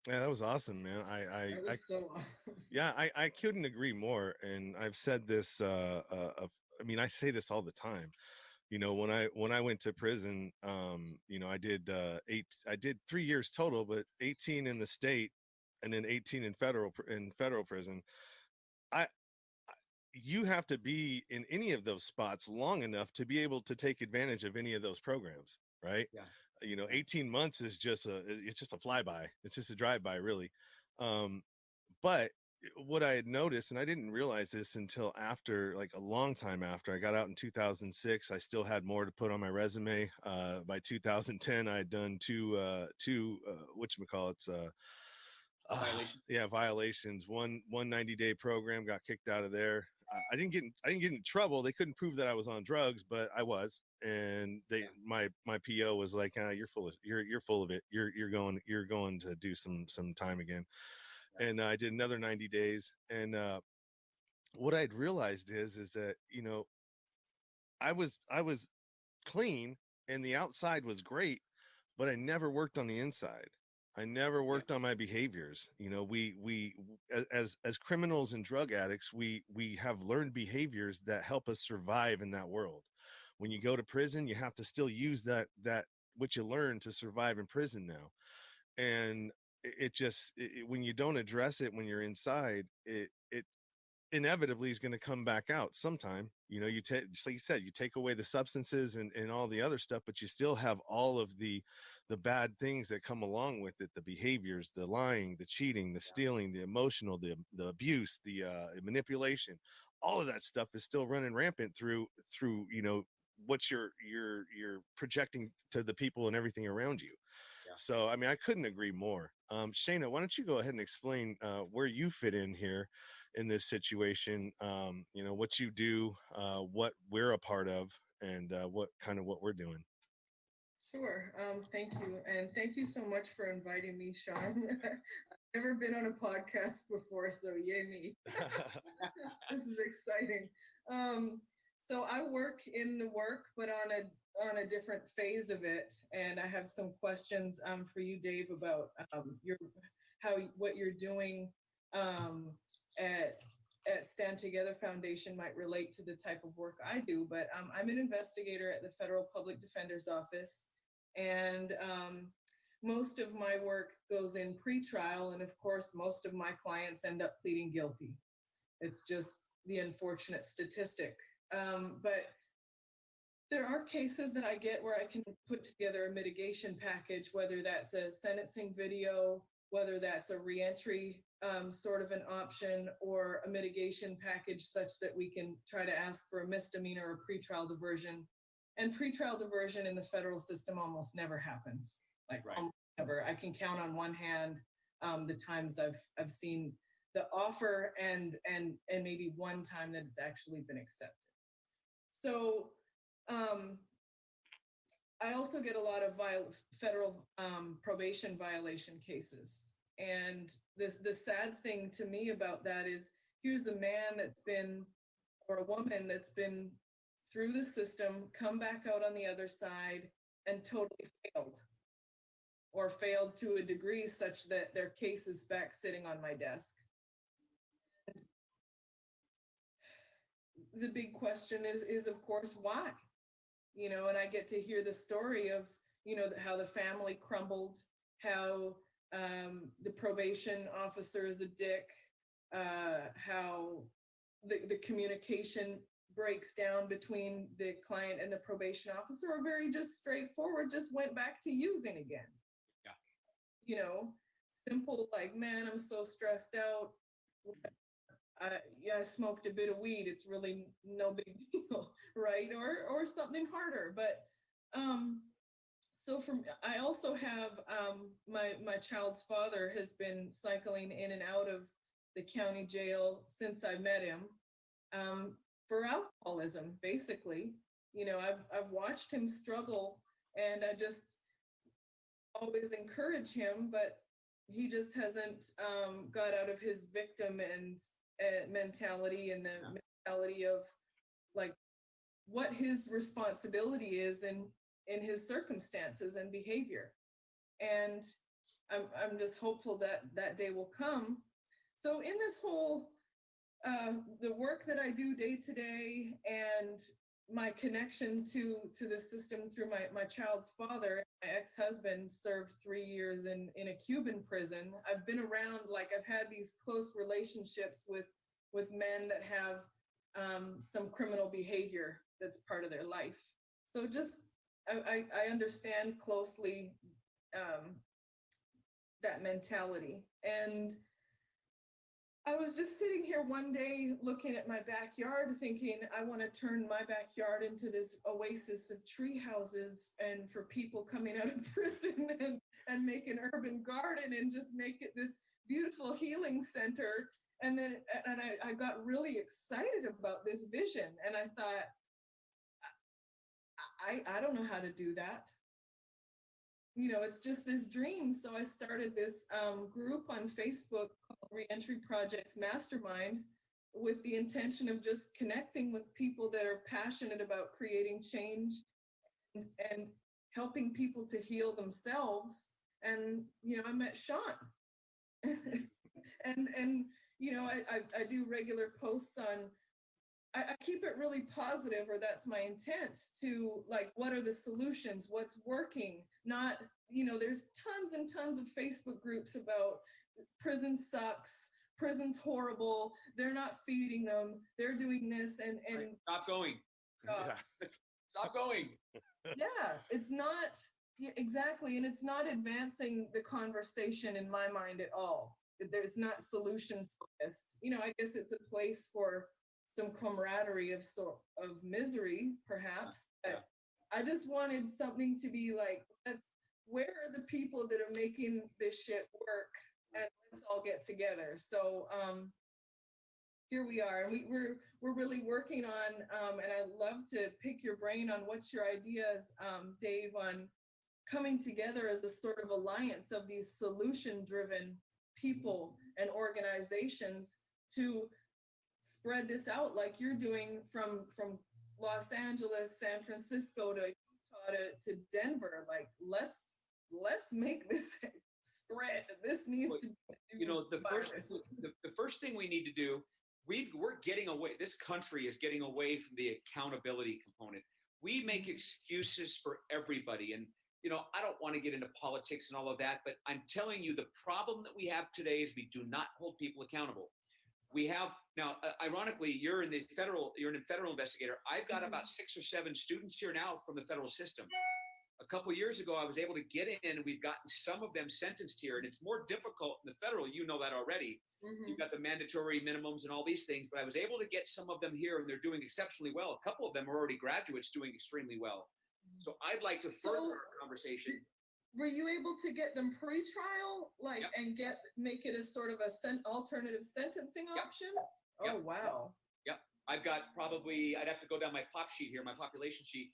Yeah, that was awesome, man. That was so awesome. Yeah, I couldn't agree more. And I've said this, I mean, I say this all the time. You know, when I went to prison, you know, I did 3 years total, but 18 in the state and then 18 in federal prison. You have to be in any of those spots long enough to be able to take advantage of any of those programs, right? Yeah. You know, 18 months is just a flyby. It's just a drive-by, really. But what I had noticed, and I didn't realize this until after, like a long time after I got out in 2006, I still had more to put on my resume. By 2010, I had done two whatchamacallits, violations. One 90-day program, got kicked out of there. I didn't get in trouble. They couldn't prove that I was on drugs, but I was. And my PO was like, you're full of it. You're going to do some time again. And I did another 90 days. And what I'd realized is that, you know, I was clean and the outside was great, but I never worked on the inside. I never worked on my behaviors. You know, we as criminals and drug addicts, we have learned behaviors that help us survive in that world. When you go to prison, you have to still use that what you learn to survive in prison now. And when you don't address it when you're inside, it inevitably is going to come back out sometime. You know, just like you said, you take away the substances and all the other stuff, but you still have all of the bad things that come along with it, the behaviors, the lying, the cheating, the stealing, the emotional, the abuse, the manipulation. All of that stuff is still running rampant through you know, what you're projecting to the people and everything around you. So, I mean, I couldn't agree more. Shaina, why don't you go ahead and explain where you fit in here in this situation, you know, what you do, what we're a part of, and what we're doing. Sure. Thank you. And thank you so much for inviting me, Sean. I've never been on a podcast before, so yay me. This is exciting. So I work in the work, but on a different phase of it. And I have some questions for you, Dave, about what you're doing at Stand Together Foundation might relate to the type of work I do. But I'm an investigator at the Federal Public Defender's Office. And most of my work goes in pretrial, and of course, most of my clients end up pleading guilty. It's just the unfortunate statistic. But there are cases that I get where I can put together a mitigation package, whether that's a sentencing video, whether that's a reentry sort of an option, or a mitigation package such that we can try to ask for a misdemeanor or pretrial diversion. And pretrial diversion in the federal system almost never happens. Almost never. I can count on one hand the times I've seen the offer and maybe one time that it's actually been accepted. So I also get a lot of federal probation violation cases. And the sad thing to me about that is, here's a man or a woman that's been through the system, come back out on the other side and totally failed, or failed to a degree such that their case is back sitting on my desk. The big question is of course, why? And I get to hear the story of, how the family crumbled, how the probation officer is a dick, how the communication breaks down between the client and the probation officer, or very just straightforward, just went back to using again. Yeah. Simple, like, man, I'm so stressed out. I smoked a bit of weed. It's really no big deal, right? Or something harder. But so I also have my child's father has been cycling in and out of the county jail since I met him. For alcoholism, basically. I've watched him struggle, and I just always encourage him, but he just hasn't got out of his victim and mentality, and the mentality of like what his responsibility is in his circumstances and behavior. And I'm just hopeful that day will come. So in this whole the work that I do day to day, and my connection to the system through my child's father, my ex-husband served 3 years in a Cuban prison. I've been around, I've had these close relationships with men that have some criminal behavior that's part of their life. So just, I understand closely that mentality. And I was just sitting here one day looking at my backyard thinking, I want to turn my backyard into this oasis of tree houses, and for people coming out of prison and make an urban garden and just make it this beautiful healing center. And then I got really excited about this vision, and I thought, I don't know how to do that. It's just this dream. So I started this group on Facebook called Reentry Projects Mastermind, with the intention of just connecting with people that are passionate about creating change and helping people to heal themselves. And, I met Sean. and I do regular posts on, I keep it really positive, or that's my intent, to what are the solutions, what's working, not, there's tons and tons of Facebook groups about prison sucks, prison's horrible, they're not feeding them, they're doing this, and right. Stop going. Stop going. Yeah, it's not, exactly, and it's not advancing the conversation in my mind at all. There's not solution focused. I guess it's a place for some camaraderie of misery, perhaps. Yeah. I just wanted something to be like, where are the people that are making this shit work, and let's all get together. So here we are, and we're really working on, and I'd love to pick your brain on what's your ideas, Dave, on coming together as a sort of alliance of these solution-driven people and organizations to spread this out like you're doing from Los Angeles, San Francisco to Utah to Denver. Like, let's make this spread. This needs to be the first thing we need to do, we're getting away, this country is getting away from the accountability component. We make excuses for everybody. And I don't want to get into politics and all of that, but I'm telling you, the problem that we have today is we do not hold people accountable. We have now, ironically, you're a federal investigator. I've got about 6 or 7 students here now from the federal system. A couple of years ago, I was able to get in, and we've gotten some of them sentenced here, and it's more difficult in the federal. You know that already. You've got the mandatory minimums and all these things, but I was able to get some of them here, and they're doing exceptionally well. A couple of them are already graduates doing extremely well. So I'd like to further our conversation. Were you able to get them pre-trial, and make it a sort of alternative sentencing option? Oh, wow. Yep. I've got I'd have to go down my population sheet,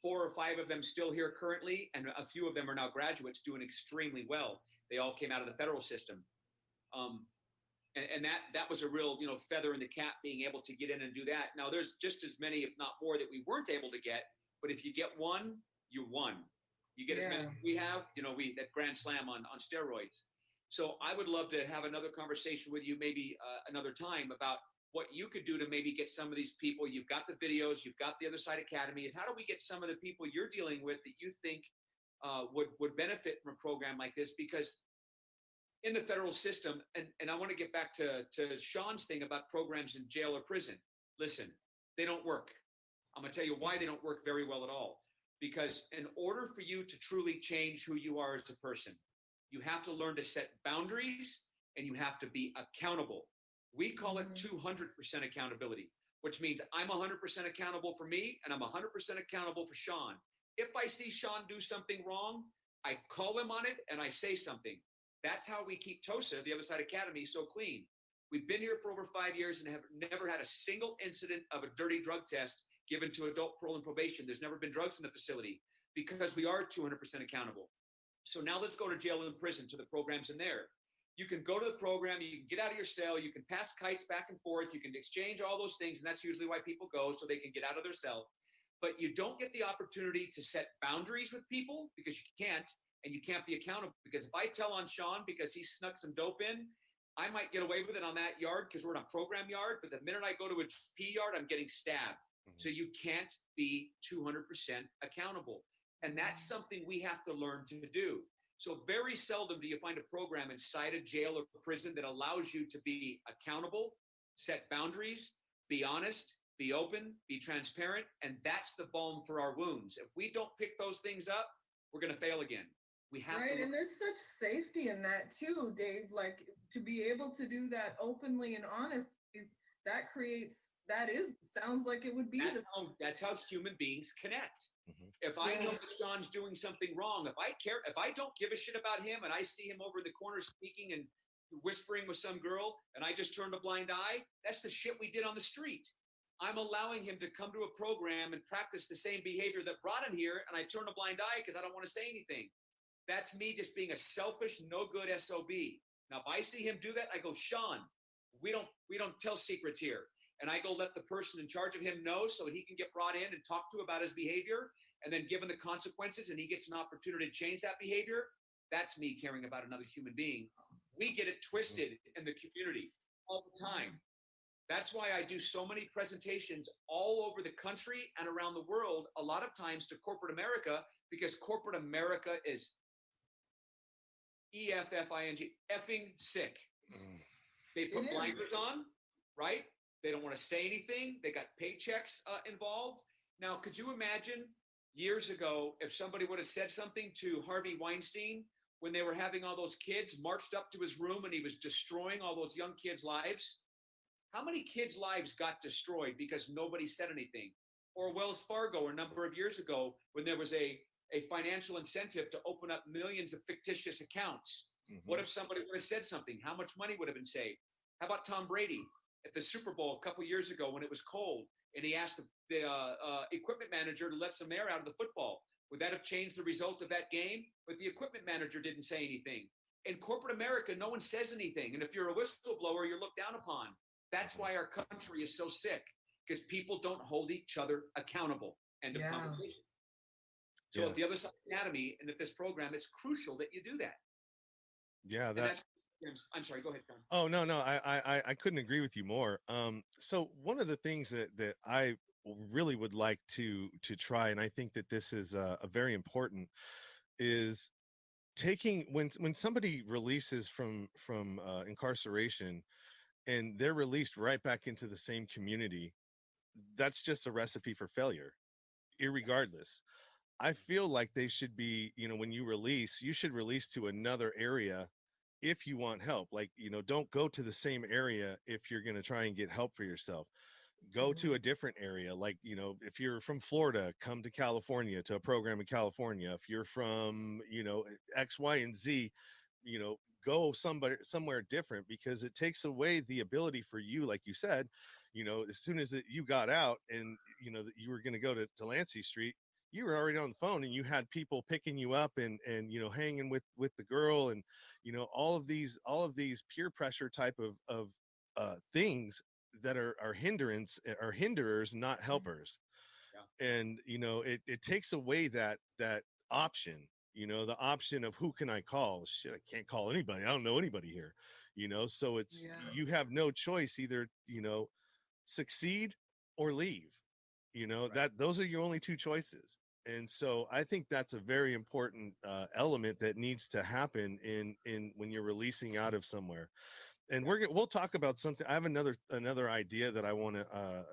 4 or 5 of them still here currently, and a few of them are now graduates doing extremely well. They all came out of the federal system. And that was a real, feather in the cap, being able to get in and do that. Now, there's just as many, if not more, that we weren't able to get, but if you get one, you won. You get as many as we have, that grand slam on steroids. So I would love to have another conversation with you, maybe another time, about what you could do to maybe get some of these people. You've got the videos, you've got the Other Side Academy. Is how do we get some of the people you're dealing with that you think would benefit from a program like this? Because in the federal system, and I want to get back to Sean's thing about programs in jail or prison. Listen, they don't work. I'm going to tell you why they don't work very well at all. Because in order for you to truly change who you are as a person, you have to learn to set boundaries, and you have to be accountable. We call it 200% accountability, which means I'm 100% accountable for me, and I'm 100% accountable for Sean. If I see Sean do something wrong, I call him on it and I say something. That's how we keep TOSA, the Other Side Academy, so clean. We've been here for over 5 years and have never had a single incident of a dirty drug test given to adult parole and probation. There's never been drugs in the facility because we are 200% accountable. So now let's go to jail and prison, to the programs in there. You can go to the program, you can get out of your cell, you can pass kites back and forth, you can exchange all those things, and that's usually why people go, so they can get out of their cell. But you don't get the opportunity to set boundaries with people, because you can't, and you can't be accountable. Because if I tell on Sean because he snuck some dope in, I might get away with it on that yard because we're in a program yard, but the minute I go to a P yard, I'm getting stabbed. So you can't be 200% accountable. And that's something we have to learn to do. So very seldom do you find a program inside a jail or prison that allows you to be accountable, set boundaries, be honest, be open, be transparent. And that's the balm for our wounds. If we don't pick those things up, we're going to fail again. We have right, to. And there's such safety in that too, Dave. Like, to be able to do that openly and honestly, sounds like it would be. That's how human beings connect. If I know that Sean's doing something wrong, if I don't give a shit about him and I see him over in the corner speaking and whispering with some girl and I just turned a blind eye, that's the shit we did on the street. I'm allowing him to come to a program and practice the same behavior that brought him here, and I turn a blind eye because I don't want to say anything. That's me just being a selfish, no good SOB. Now, if I see him do that, I go, Sean, we don't tell secrets here. And I go let the person in charge of him know so that he can get brought in and talked to about his behavior. And then given the consequences and he gets an opportunity to change that behavior, that's me caring about another human being. We get it twisted in the community all the time. That's why I do so many presentations all over the country and around the world, a lot of times to corporate America, because corporate America is EFFING, effing sick. They put blinders on, right? They don't want to say anything. They got paychecks involved. Now, could you imagine years ago if somebody would have said something to Harvey Weinstein when they were having all those kids, marched up to his room and he was destroying all those young kids' lives? How many kids' lives got destroyed because nobody said anything? Or Wells Fargo a number of years ago when there was a financial incentive to open up millions of fictitious accounts. What if somebody would have said something? How much money would have been saved? How about Tom Brady? at the Super Bowl a couple years ago when it was cold, and he asked the equipment manager to let some air out of the football. Would that have changed the result of that game? But the equipment manager didn't say anything. In corporate America, no one says anything. And if you're a whistleblower, you're looked down upon. That's why our country is so sick, because people don't hold each other accountable. End of conversation. So at the Other Side Academy and at this program, it's crucial that you do that. Yeah, I'm sorry, go ahead, Con. Oh, no, I couldn't agree with you more. So one of the things that I really would like to try, and I think that this is a very important, is taking when somebody releases from incarceration and they're released right back into the same community. That's just a recipe for failure, irregardless. I feel like they should be, when you release, you should release to another area if you want help. Like, don't go to the same area if you're going to try and get help for yourself. Go to a different area. Like, if you're from Florida, come to California to a program in California. If you're from, X, Y, and Z, go somewhere different, because it takes away the ability for you, like you said, as soon as you got out and, that you were going to go to Delancey Street, you were already on the phone and you had people picking you up and hanging with the girl, and all of these peer pressure type of things that are hinderers, not helpers. And it takes away that option, the option of who can I call. Shit, I can't call anybody, I don't know anybody here, so it's you have no choice, either succeed or leave. That those are your only two choices. And so I think that's a very important element that needs to happen in when you're releasing out of somewhere. And we'll talk about something. I have another idea that I want to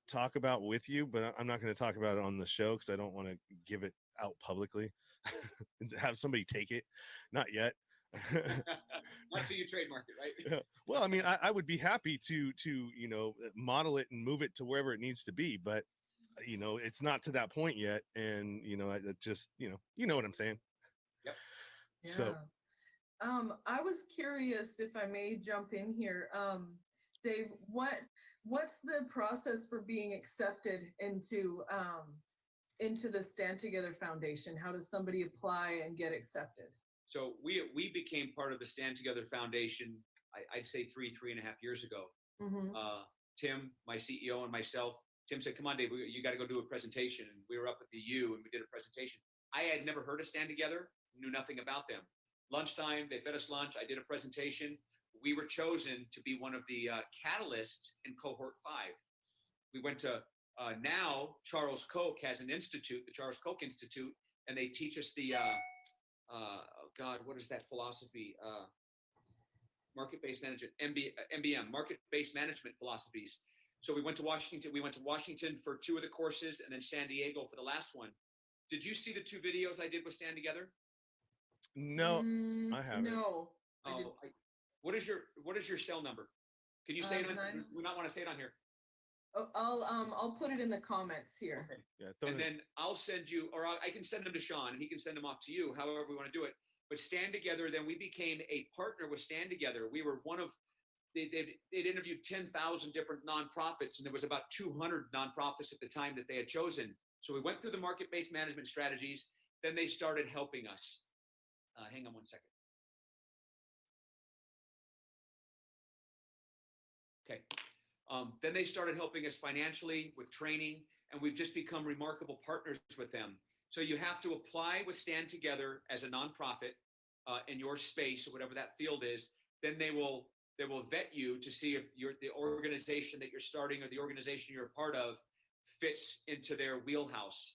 talk about with you, but I'm not going to talk about it on the show because I don't want to give it out publicly and have somebody take it. Not yet. Not till you trademark it, right? Yeah. Well, I mean, I would be happy to model it and move it to wherever it needs to be, but it's not to that point yet. And I just you know what I'm saying. Yep. Yeah. So I was curious, if I may jump in here, Dave, what's the process for being accepted into the Stand Together Foundation? How does somebody apply and get accepted? So we became part of the Stand Together Foundation, I'd say 3.5 years ago. Mm-hmm. Tim, my CEO, and myself, Tim said, come on, Dave, you got to go do a presentation. And we were up at the U and we did a presentation. I had never heard of Stand Together, knew nothing about them. Lunchtime, they fed us lunch. I did a presentation. We were chosen to be one of the catalysts in cohort 5. We went to, now Charles Koch has an institute, the Charles Koch Institute, and they teach us the, what is that philosophy? Market-based management, MBM, market-based management philosophies. So we went to Washington. We went to Washington for 2 of the courses, and then San Diego for the last one. Did you see the 2 videos I did with Stand Together? No, I haven't. No. What is your cell number? Can you say it on? We might want to say it on here. Oh, I'll put it in the comments here. Okay. Yeah, and then I'll send you, or I can send them to Sean, and he can send them off to you, however we want to do it. But Stand Together, then we became a partner with Stand Together. We were one of, they'd interviewed 10,000 different nonprofits, and there was about 200 nonprofits at the time that they had chosen. So we went through the market-based management strategies. Then they started helping us. Hang on one second. Okay. Then they started helping us financially with training, and we've just become remarkable partners with them. So you have to apply with Stand Together as a nonprofit in your space, or whatever that field is. Then they will vet you to see if the organization that you're starting or the organization you're a part of fits into their wheelhouse.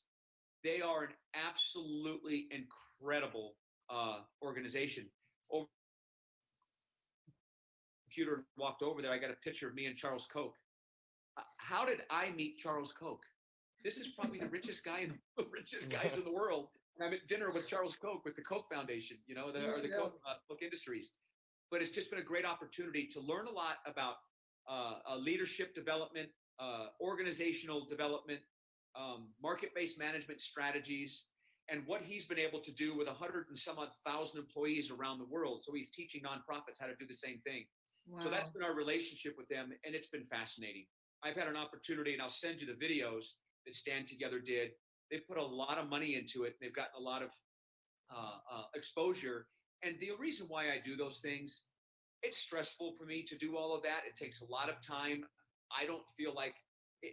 They are an absolutely incredible organization. Computer walked over there. I got a picture of me and Charles Koch. How did I meet Charles Koch? This is probably the richest guys in the world. And I'm at dinner with Charles Koch with the Koch Foundation, or the Koch Industries. But it's just been a great opportunity to learn a lot about leadership development, organizational development, market-based management strategies, and what he's been able to do with 100 and some odd thousand employees around the world. So he's teaching nonprofits how to do the same thing. So that's been our relationship with them, and it's been fascinating. I've had an opportunity, and I'll send you the videos that Stand Together did. They've put a lot of money into it. They've gotten a lot of exposure. And the reason why I do those things, it's stressful for me to do all of that. It takes a lot of time. I don't feel like,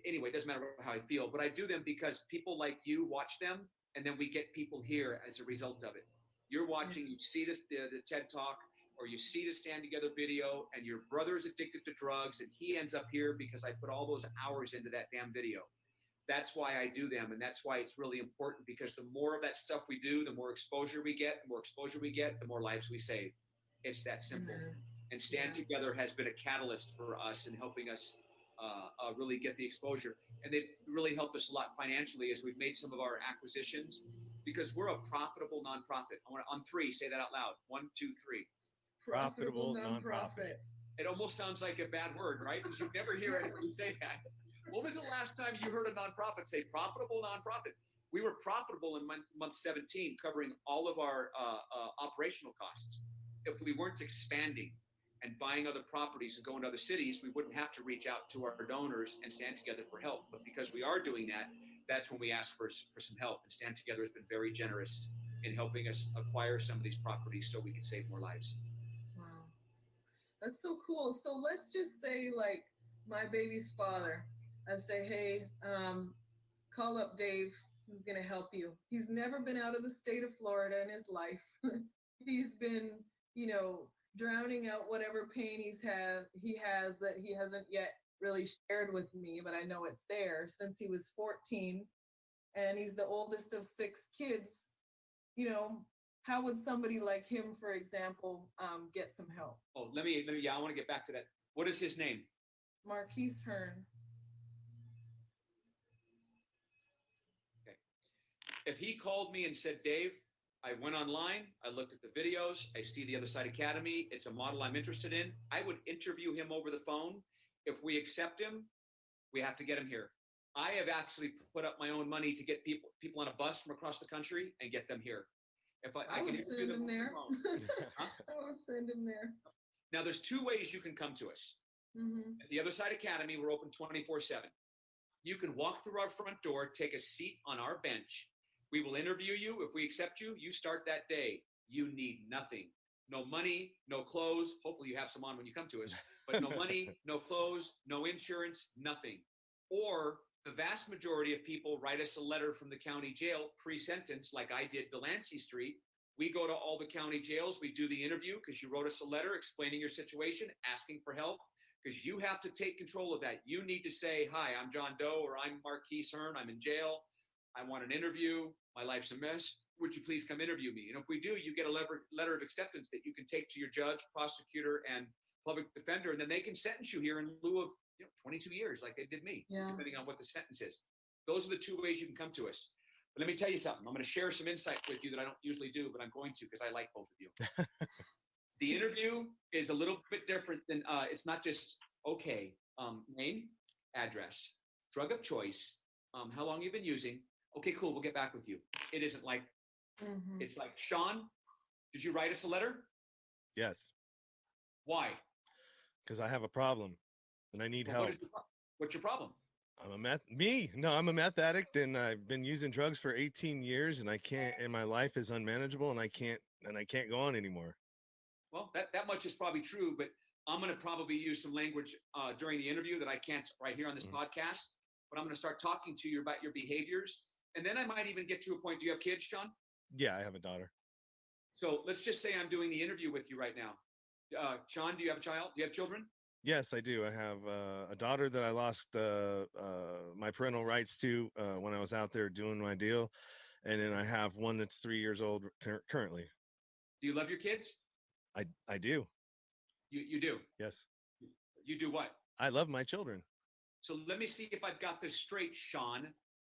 anyway, it doesn't matter how I feel, but I do them because people like you watch them, and then we get people here as a result of it. You're watching, you see this, the TED Talk, or you see the Stand Together video, and your brother's addicted to drugs, and he ends up here because I put all those hours into that damn video. That's why I do them, and that's why it's really important, because the more of that stuff we do, the more exposure we get. The more exposure we get, the more lives we save. It's that simple. And Stand Together has been a catalyst for us in helping us really get the exposure. And they've really helped us a lot financially as we've made some of our acquisitions, because we're a profitable nonprofit. On three, say that out loud. 1, 2, 3. Profitable nonprofit. It almost sounds like a bad word, right? Because you never hear anybody say that. When was the last time you heard a nonprofit say profitable nonprofit? We were profitable in month 17, covering all of our operational costs. If we weren't expanding and buying other properties and going to other cities, we wouldn't have to reach out to our donors and Stand Together for help. But because we are doing that, that's when we ask for some help. And Stand Together has been very generous in helping us acquire some of these properties so we can save more lives. Wow. That's so cool. So let's just say, like, my baby's father, I say, hey, call up Dave. He's going to help you. He's never been out of the state of Florida in his life. He's been, drowning out whatever pain he has that he hasn't yet really shared with me, but I know it's there since he was 14, and he's the oldest of 6 kids. How would somebody like him, for example, get some help? Oh, let me, I want to get back to that. What is his name? Marquise Hearn. Okay. If he called me and said, Dave, I went online, I looked at the videos, I see the Other Side Academy, it's a model I'm interested in, I would interview him over the phone. If we accept him, we have to get him here. I have actually put up my own money to get people on a bus from across the country and get them here. If I can send him there. Huh? I would send him there. Now, there's 2 ways you can come to us. At the Other Side Academy, we're open 24/7. You can walk through our front door, take a seat on our bench. We will interview you. If we accept you, you start that day. You need nothing. No money, no clothes. Hopefully you have some on when you come to us. But no money, no clothes, no insurance, nothing. Or the vast majority of people write us a letter from the county jail pre-sentence, like I did Delancey Street. We go to all the county jails. We do the interview because you wrote us a letter explaining your situation, asking for help, because you have to take control of that. You need to say, hi, I'm John Doe, or I'm Marquise Hearn. I'm in jail. I want an interview. My life's a mess. Would you please come interview me? And if we do, you get a letter of acceptance that you can take to your judge, prosecutor, and public defender, and then they can sentence you here in lieu of 22 years, like they did me, depending on what the sentence is. Those are the 2 ways you can come to us. But let me tell you something. I'm going to share some insight with you that I don't usually do, but I'm going to because I like both of you. The interview is a little bit different than, it's not just, okay, name, address, drug of choice, how long you've been using. Okay, cool, we'll get back with you. It isn't like, it's like, Sean, did you write us a letter? Yes. Why? Because I have a problem and I need help. What's your problem? I'm a meth addict, and I've been using drugs for 18 years, and my life is unmanageable, and I can't go on anymore. Well, that much is probably true, but I'm going to probably use some language during the interview that I can't right here on this podcast, but I'm going to start talking to you about your behaviors. And then I might even get to a point. Do you have kids, Sean? Yeah, I have a daughter. So let's just say I'm doing the interview with you right now. Sean, do you have a child? Do you have children? Yes, I do. I have a daughter that I lost my parental rights to when I was out there doing my deal. And then I have one that's 3 years old currently. Do you love your kids? I do. You do? Yes. You do what? I love my children. So let me see if I've got this straight, Sean.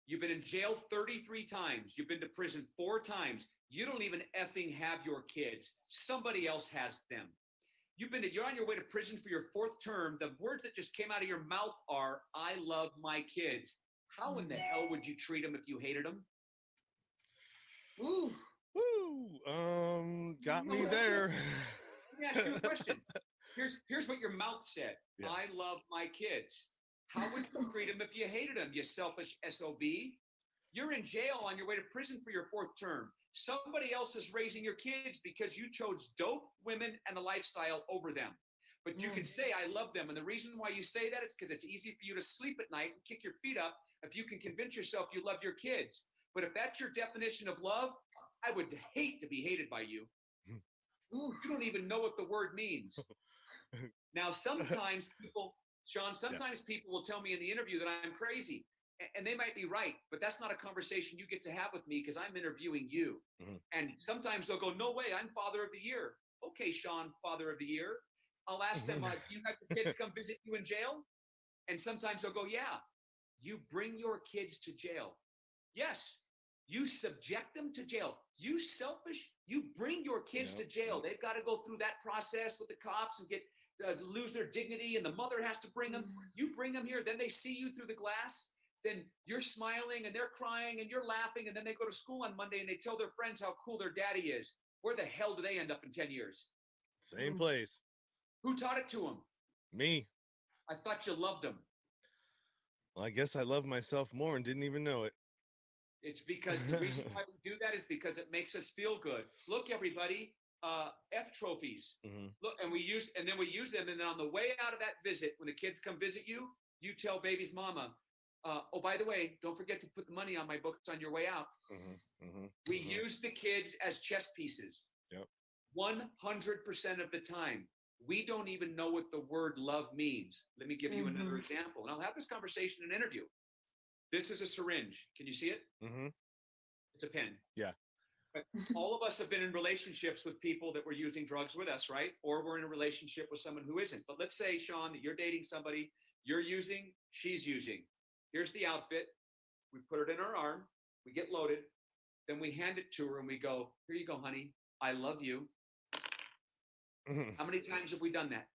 You've been in jail 33 times. You've been to prison 4 times. You don't even effing have your kids. Somebody else has them. You're on your way to prison for your 4th term. The words that just came out of your mouth are, I love my kids. How in the hell would you treat them if you hated them? Ooh. Woo. Got me there. Let me ask you a question. Here's what your mouth said. Yeah. I love my kids. How would you treat them if you hated them, you selfish SOB? You're in jail on your way to prison for your 4th term. Somebody else is raising your kids because you chose dope, women, and a lifestyle over them. But you can say, I love them. And the reason why you say that is because it's easy for you to sleep at night and kick your feet up if you can convince yourself you love your kids. But if that's your definition of love, I would hate to be hated by you. You don't even know what the word means. Now, sometimes people, Sean, people will tell me in the interview that I'm crazy. And they might be right, but that's not a conversation you get to have with me because I'm interviewing you. And sometimes they'll go, no way, I'm father of the year. Okay, Sean, father of the year. I'll ask them, do you have your kids come visit you in jail? And sometimes they'll go, yeah. You bring your kids to jail. Yes. You subject them to jail. You selfish. You bring your kids to jail. They've got to go through that process with the cops and get lose their dignity, and the mother has to bring them. You bring them here. Then they see you through the glass. Then you're smiling and they're crying and you're laughing. And then they go to school on Monday and they tell their friends how cool their daddy is. Where the hell do they end up in 10 years? Same place. Who taught it to them? Me. I thought you loved them. Well, I guess I love myself more and didn't even know it. It's because the reason why we do that is because it makes us feel good. Look, everybody, F trophies. Look, and we use them. And then on the way out of that visit, when the kids come visit you, you tell baby's mama, oh, by the way, don't forget to put the money on my books on your way out. We use the kids as chess pieces. 100% of the time. We don't even know what the word love means. Let me give you another example. And I'll have this conversation in an interview. This is a syringe. Can you see it? It's a pen. Yeah. But all of us have been in relationships with people that were using drugs with us, right? Or we're in a relationship with someone who isn't. But let's say, Sean, that you're dating somebody, you're using, she's using. Here's the outfit. We put it in her arm. We get loaded. Then we hand it to her and we go, here you go, honey. I love you. How many times have we done that?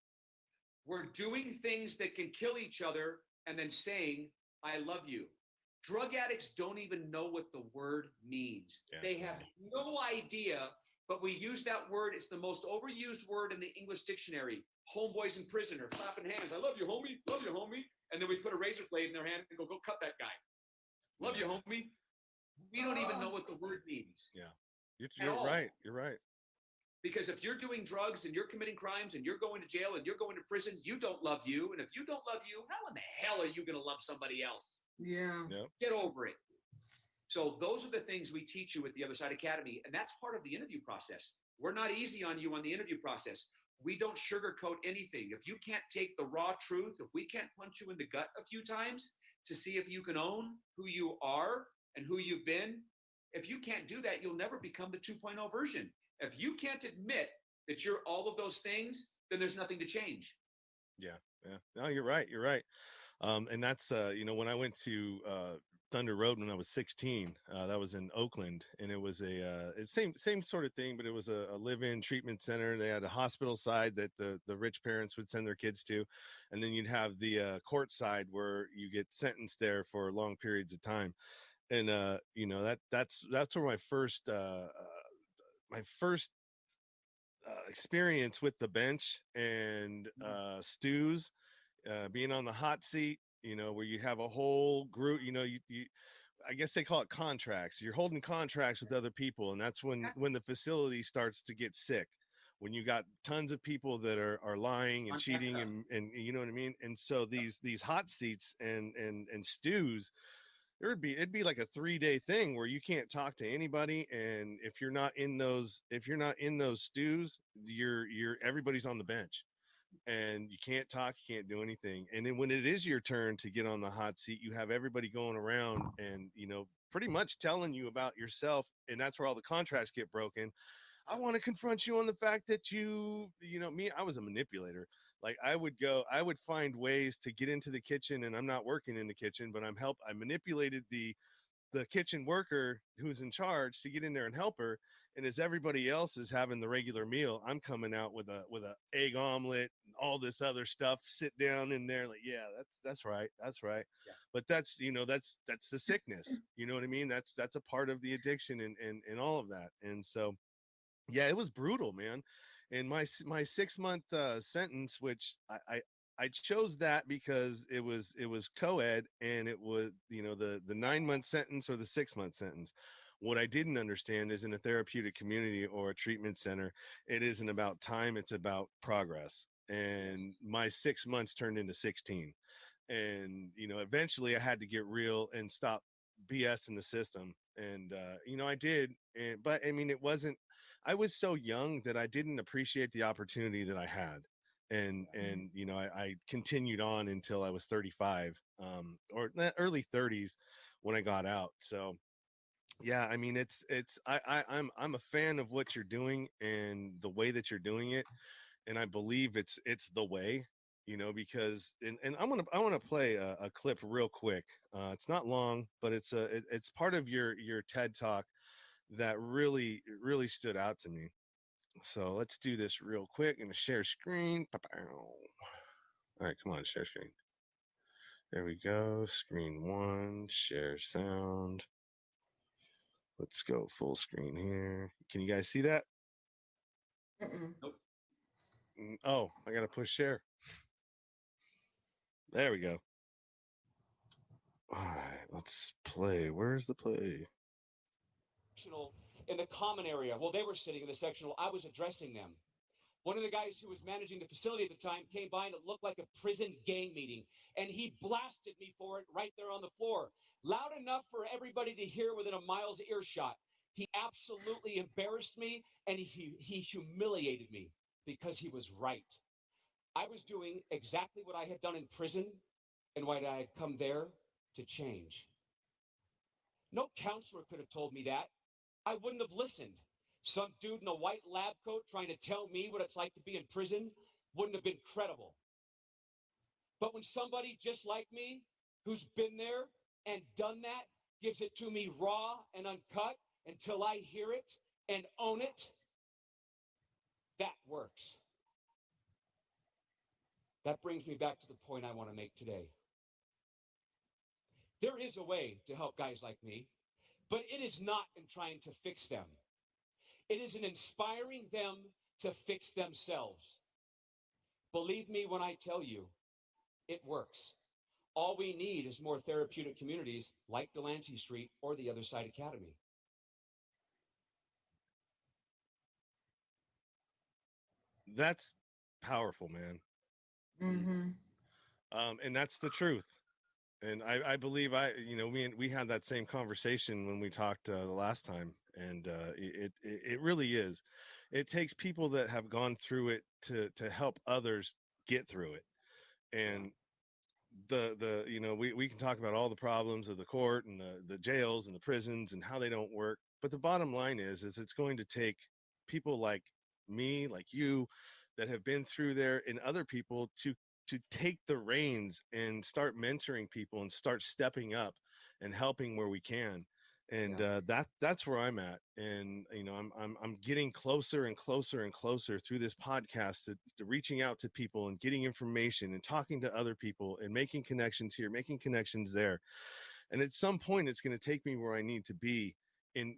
We're doing things that can kill each other and then saying, I love you. Drug addicts don't even know what the word means. They have no idea, but we use that word. It's the most overused word in the English dictionary. Homeboys in prison are clapping hands. I love you, homie. Love you, homie. And then we put a razor blade in their hand and go cut that guy. Love you, homie. We don't even know what the word means. You're right. You're right. Because if you're doing drugs and you're committing crimes and you're going to jail and you're going to prison, you don't love you. And if you don't love you, how in the hell are you going to love somebody else? Get over it. So those are the things we teach you at the Other Side Academy. And that's part of the interview process. We're not easy on you on the interview process. We don't sugarcoat anything. If you can't take the raw truth, if we can't punch you in the gut a few times to see if you can own who you are and who you've been, if you can't do that, you'll never become the 2.0 version. If you can't admit that you're all of those things, then there's nothing to change. No, you're right. You're right. And that's, when I went to Thunder Road when I was 16, that was in Oakland, and it was same sort of thing, but it was a live-in treatment center. They had a hospital side that the rich parents would send their kids to, and then you'd have the court side where you get sentenced there for long periods of time. And that's where my first experience with the bench and stews, being on the hot seat, where you have a whole group, I guess they call it contracts. You're holding contracts with other people. And that's when the facility starts to get sick, when you got tons of people that are lying and cheating and you know what I mean? And so these hot seats and stews, it'd be like a 3-day thing where you can't talk to anybody. And if you're not in those stews, everybody's on the bench and you can't talk, you can't do anything. And then when it is your turn to get on the hot seat, you have everybody going around and, pretty much telling you about yourself. And that's where all the contracts get broken. I want to confront you on the fact that me, I was a manipulator. Like I would find ways to get into the kitchen, and I'm not working in the kitchen, but I manipulated the kitchen worker who's in charge to get in there and help her. And as everybody else is having the regular meal, I'm coming out with a egg omelet and all this other stuff, sit down in there like, yeah, that's right. Yeah. But that's the sickness. You know what I mean? That's a part of the addiction and all of that. And so, yeah, it was brutal, man. And my 6-month sentence, which I chose that because it was co-ed, and it was, you know, the 9-month sentence or the 6-month sentence. What I didn't understand is, in a therapeutic community or a treatment center, it isn't about time, it's about progress. And my 6 months turned into 16. And, you know, eventually I had to get real and stop BS in the system. And, you know, I did. But I mean, I was so young that I didn't appreciate the opportunity that I had. And you know, I continued on until I was 35, or early 30s when I got out. So yeah, I mean, I'm a fan of what you're doing and the way that you're doing it. And I believe it's the way, you know, because and I want to play a clip real quick. It's not long, but it's part of your TED talk that really stood out to me. So let's do this real quick. I'm gonna share screen. All right, come on, share screen. There we go. Screen 1, share sound. Let's go full screen here. Can you guys see that? Nope. Oh, I gotta push share. There we go. All right, let's play. Where's the play? In the common area. Well, they were sitting in the sectional. I was addressing them. One of the guys who was managing the facility at the time came by, and it looked like a prison gang meeting. And he blasted me for it right there on the floor, loud enough for everybody to hear within a mile's earshot. He absolutely embarrassed me, and he humiliated me because he was right. I was doing exactly what I had done in prison and what I had come there to change. No counselor could have told me that. I wouldn't have listened. Some dude in a white lab coat trying to tell me what it's like to be in prison wouldn't have been credible. But when somebody just like me, who's been there and done that, gives it to me raw and uncut until I hear it and own it, that works. That brings me back to the point I want to make today. There is a way to help guys like me, but it is not in trying to fix them. It is in inspiring them to fix themselves. Believe me when I tell you, it works. All we need is more therapeutic communities like Delancey Street or the Other Side Academy. That's powerful, man. And that's the truth. And I believe we had that same conversation when we talked the last time, and it really is. It takes people that have gone through it to help others get through it. And the you know, we can talk about all the problems of the court and the jails and the prisons and how they don't work, but the bottom line is it's going to take people like me, like you, that have been through there, and other people to take the reins and start mentoring people and start stepping up and helping where we can. And that's where I'm at. And you know, I'm getting closer and closer and closer through this podcast to reaching out to people and getting information and talking to other people and making connections here, making connections there. And at some point it's going to take me where I need to be in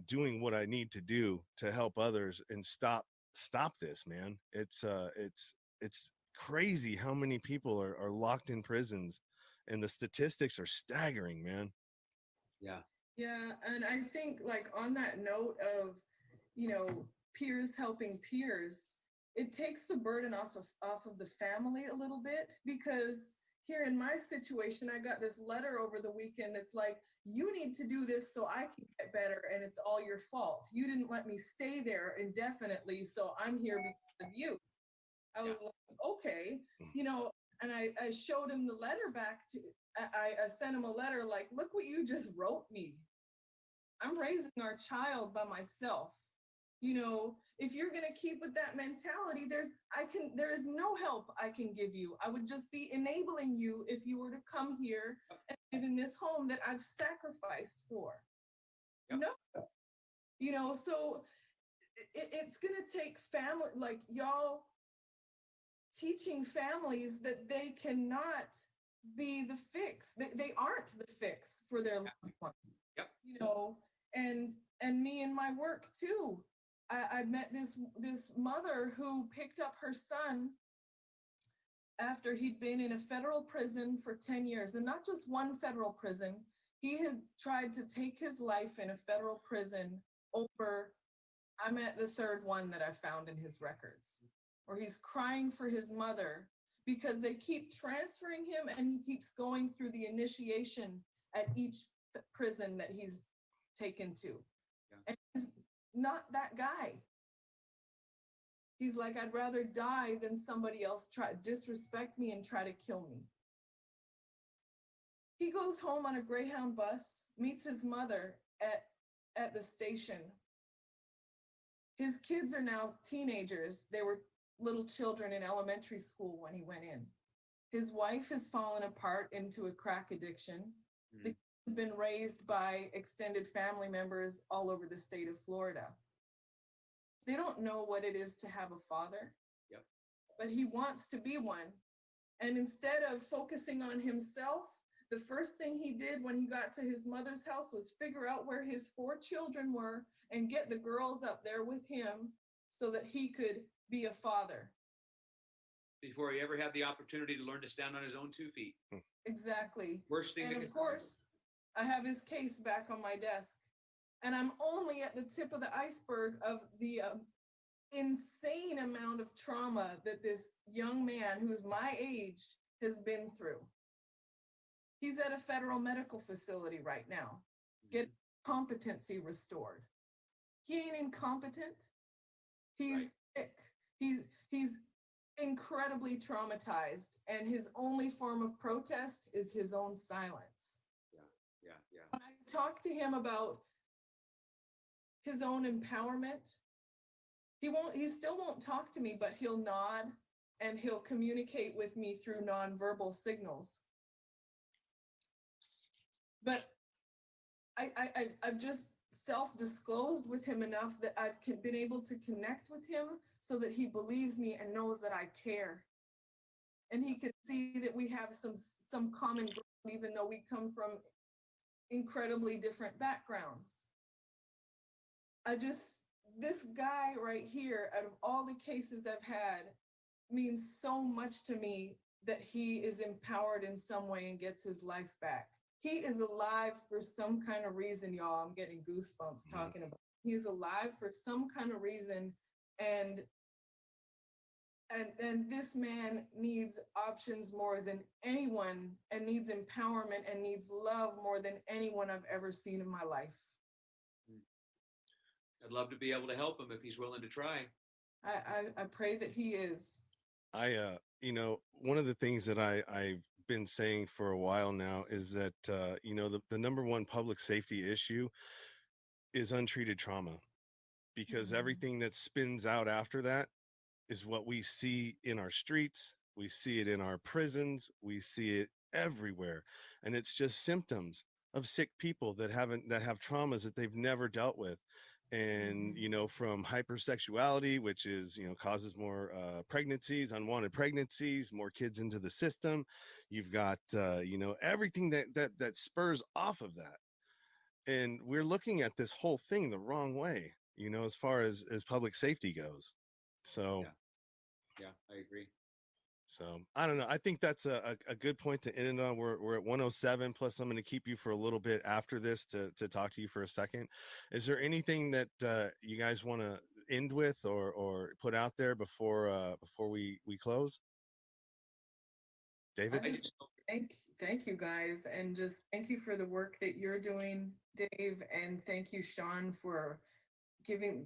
doing what I need to do to help others and stop this, man. It's crazy how many people are locked in prisons, and the statistics are staggering, man. Yeah, and I think, like, on that note of, you know, peers helping peers, it takes the burden off of the family a little bit, because here in my situation, I got this letter over the weekend. It's like, you need to do this so I can get better, and it's all your fault. You didn't let me stay there indefinitely, so I'm here because of you. I was like, okay, you know, and I showed him the letter back I sent him a letter like, look what you just wrote me. I'm raising our child by myself. You know, if you're going to keep with that mentality, there is no help I can give you. I would just be enabling you if you were to come here and live in this home that I've sacrificed for. Yep. No, you know, so it's going to take family, like y'all teaching families that they cannot be the fix. They aren't the fix for their loved one. Yep. You know, and me and my work too. I met this mother who picked up her son after he'd been in a federal prison for 10 years, and not just one federal prison. He had tried to take his life in a federal prison over, I'm at the third one that I found in his records, where he's crying for his mother because they keep transferring him and he keeps going through the initiation at each prison that he's taken to. Yeah. And he's not that guy. He's like, I'd rather die than somebody else try disrespect me and try to kill me. He goes home on a Greyhound bus, meets his mother at the station. His kids are now teenagers. They were little children in elementary school when he went in. His wife has fallen apart into a crack addiction. Mm. The kids have been raised by extended family members all over the state of Florida. They don't know what it is to have a father. Yep. But he wants to be one. And instead of focusing on himself, the first thing he did when he got to his mother's house was figure out where his 4 children were and get the girls up there with him so that he could be a father. Before he ever had the opportunity to learn to stand on his own 2 feet. Exactly. Worst thing. And of course, I have his case back on my desk. And I'm only at the tip of the iceberg of the insane amount of trauma that this young man who's my age has been through. He's at a federal medical facility right now, get competency restored. He ain't incompetent. He's sick. He's incredibly traumatized, and his only form of protest is his own silence. Yeah. When I talk to him about his own empowerment, he still won't talk to me, but he'll nod and he'll communicate with me through nonverbal signals. But I've just self-disclosed with him enough that I've been able to connect with him so that he believes me and knows that I care. And he can see that we have some common ground, even though we come from incredibly different backgrounds. This guy right here, out of all the cases I've had, means so much to me that he is empowered in some way and gets his life back. He is alive for some kind of reason, y'all. I'm getting goosebumps talking about it. He is alive for some kind of reason, and this man needs options more than anyone, and needs empowerment and needs love more than anyone I've ever seen in my life. I'd love to be able to help him if he's willing to try. I pray that he is. One of the things that I've been saying for a while now is that, the number one public safety issue is untreated trauma, because everything that spins out after that is what we see in our streets. We see it in our prisons. We see it everywhere. And it's just symptoms of sick people that have traumas that they've never dealt with. And, from hypersexuality, which is, causes more pregnancies, unwanted pregnancies, more kids into the system. You've got, everything that spurs off of that. And we're looking at this whole thing the wrong way, as far as public safety goes. So, yeah, I agree. So I don't know. I think that's a good point to end it on. We're at 107. Plus, I'm going to keep you for a little bit after this to talk to you for a second. Is there anything that you guys want to end with or put out there before we close? David? Thank you guys, and just thank you for the work that you're doing, Dave, and thank you, Sean, for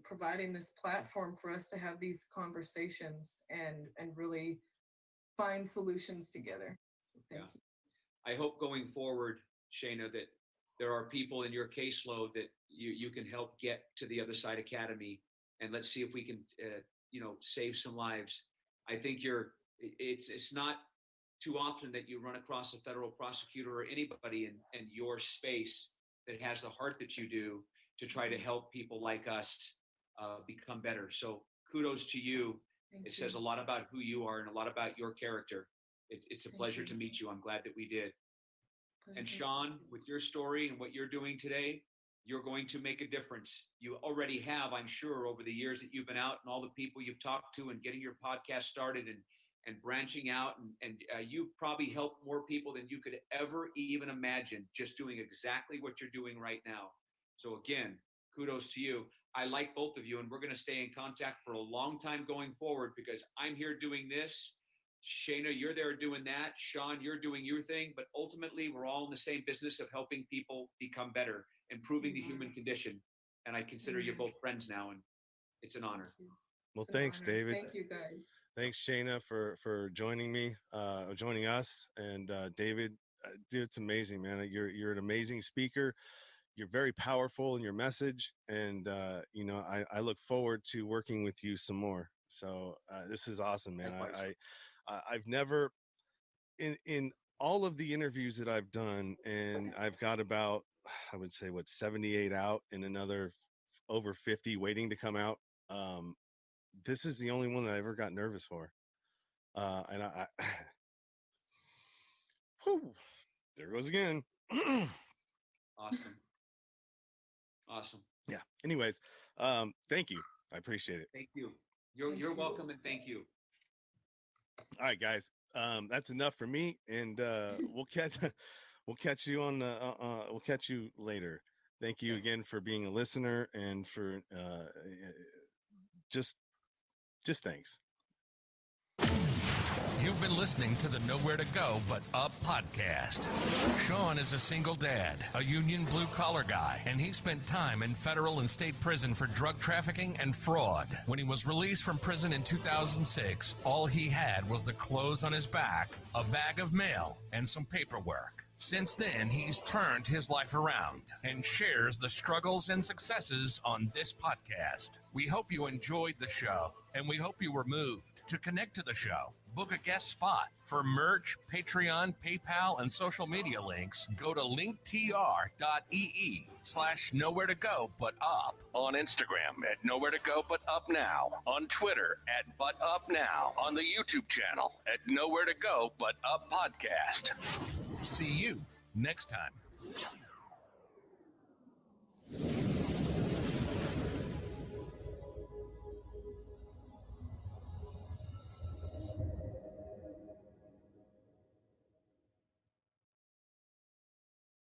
providing this platform for us to have these conversations and really find solutions together. So thank you. I hope going forward, Shaina, that there are people in your caseload that you can help get to the Other Side Academy, and let's see if we can, save some lives. I think it's not too often that you run across a federal prosecutor or anybody in your space that has the heart that you do to try to help people like us become better. So kudos to you. It says a lot about who you are and a lot about your character. It's a pleasure to meet you. I'm glad that we did. And Sean, with your story and what you're doing today, you're going to make a difference. You already have, I'm sure, over the years that you've been out and all the people you've talked to and getting your podcast started and branching out. And you've probably helped more people than you could ever even imagine just doing exactly what you're doing right now. So again, kudos to you. I like both of you, and we're going to stay in contact for a long time going forward, because I'm here doing this. Shaina, you're there doing that. Sean, you're doing your thing. But ultimately, we're all in the same business of helping people become better, improving the human condition. And I consider you both friends now, and it's an honor. Well, thanks, David. Thank you, guys. Thanks, Shaina, for joining me, joining us. And David, dude, it's amazing, man. You're an amazing speaker. You're very powerful in your message, and I look forward to working with you some more. So this is awesome, man. I've never in all of the interviews that I've done, and I've got about, I would say, 78 out and another over 50 waiting to come out. This is the only one that I ever got nervous for. And I whew, there goes again. Awesome. Yeah. Anyways, thank you. I appreciate it. Thank you. You're welcome, and thank you. All right, guys. That's enough for me, and we'll catch you on we'll catch you later. Thank you again for being a listener, and for just thanks. You've been listening to the Nowhere to Go But Up podcast. Sean is a single dad, a union blue-collar guy, and he spent time in federal and state prison for drug trafficking and fraud. When he was released from prison in 2006, all he had was the clothes on his back, a bag of mail, and some paperwork. Since then, he's turned his life around and shares the struggles and successes on this podcast. We hope you enjoyed the show, and we hope you were moved. To connect to the show, book a guest spot. For merch, Patreon, PayPal, and social media links, go to linktr.ee/nowhere to go but up. On Instagram at Nowhere to Go But Up Now. On Twitter at But Up Now. On the YouTube channel at Nowhere to Go But Up Podcast. See you next time.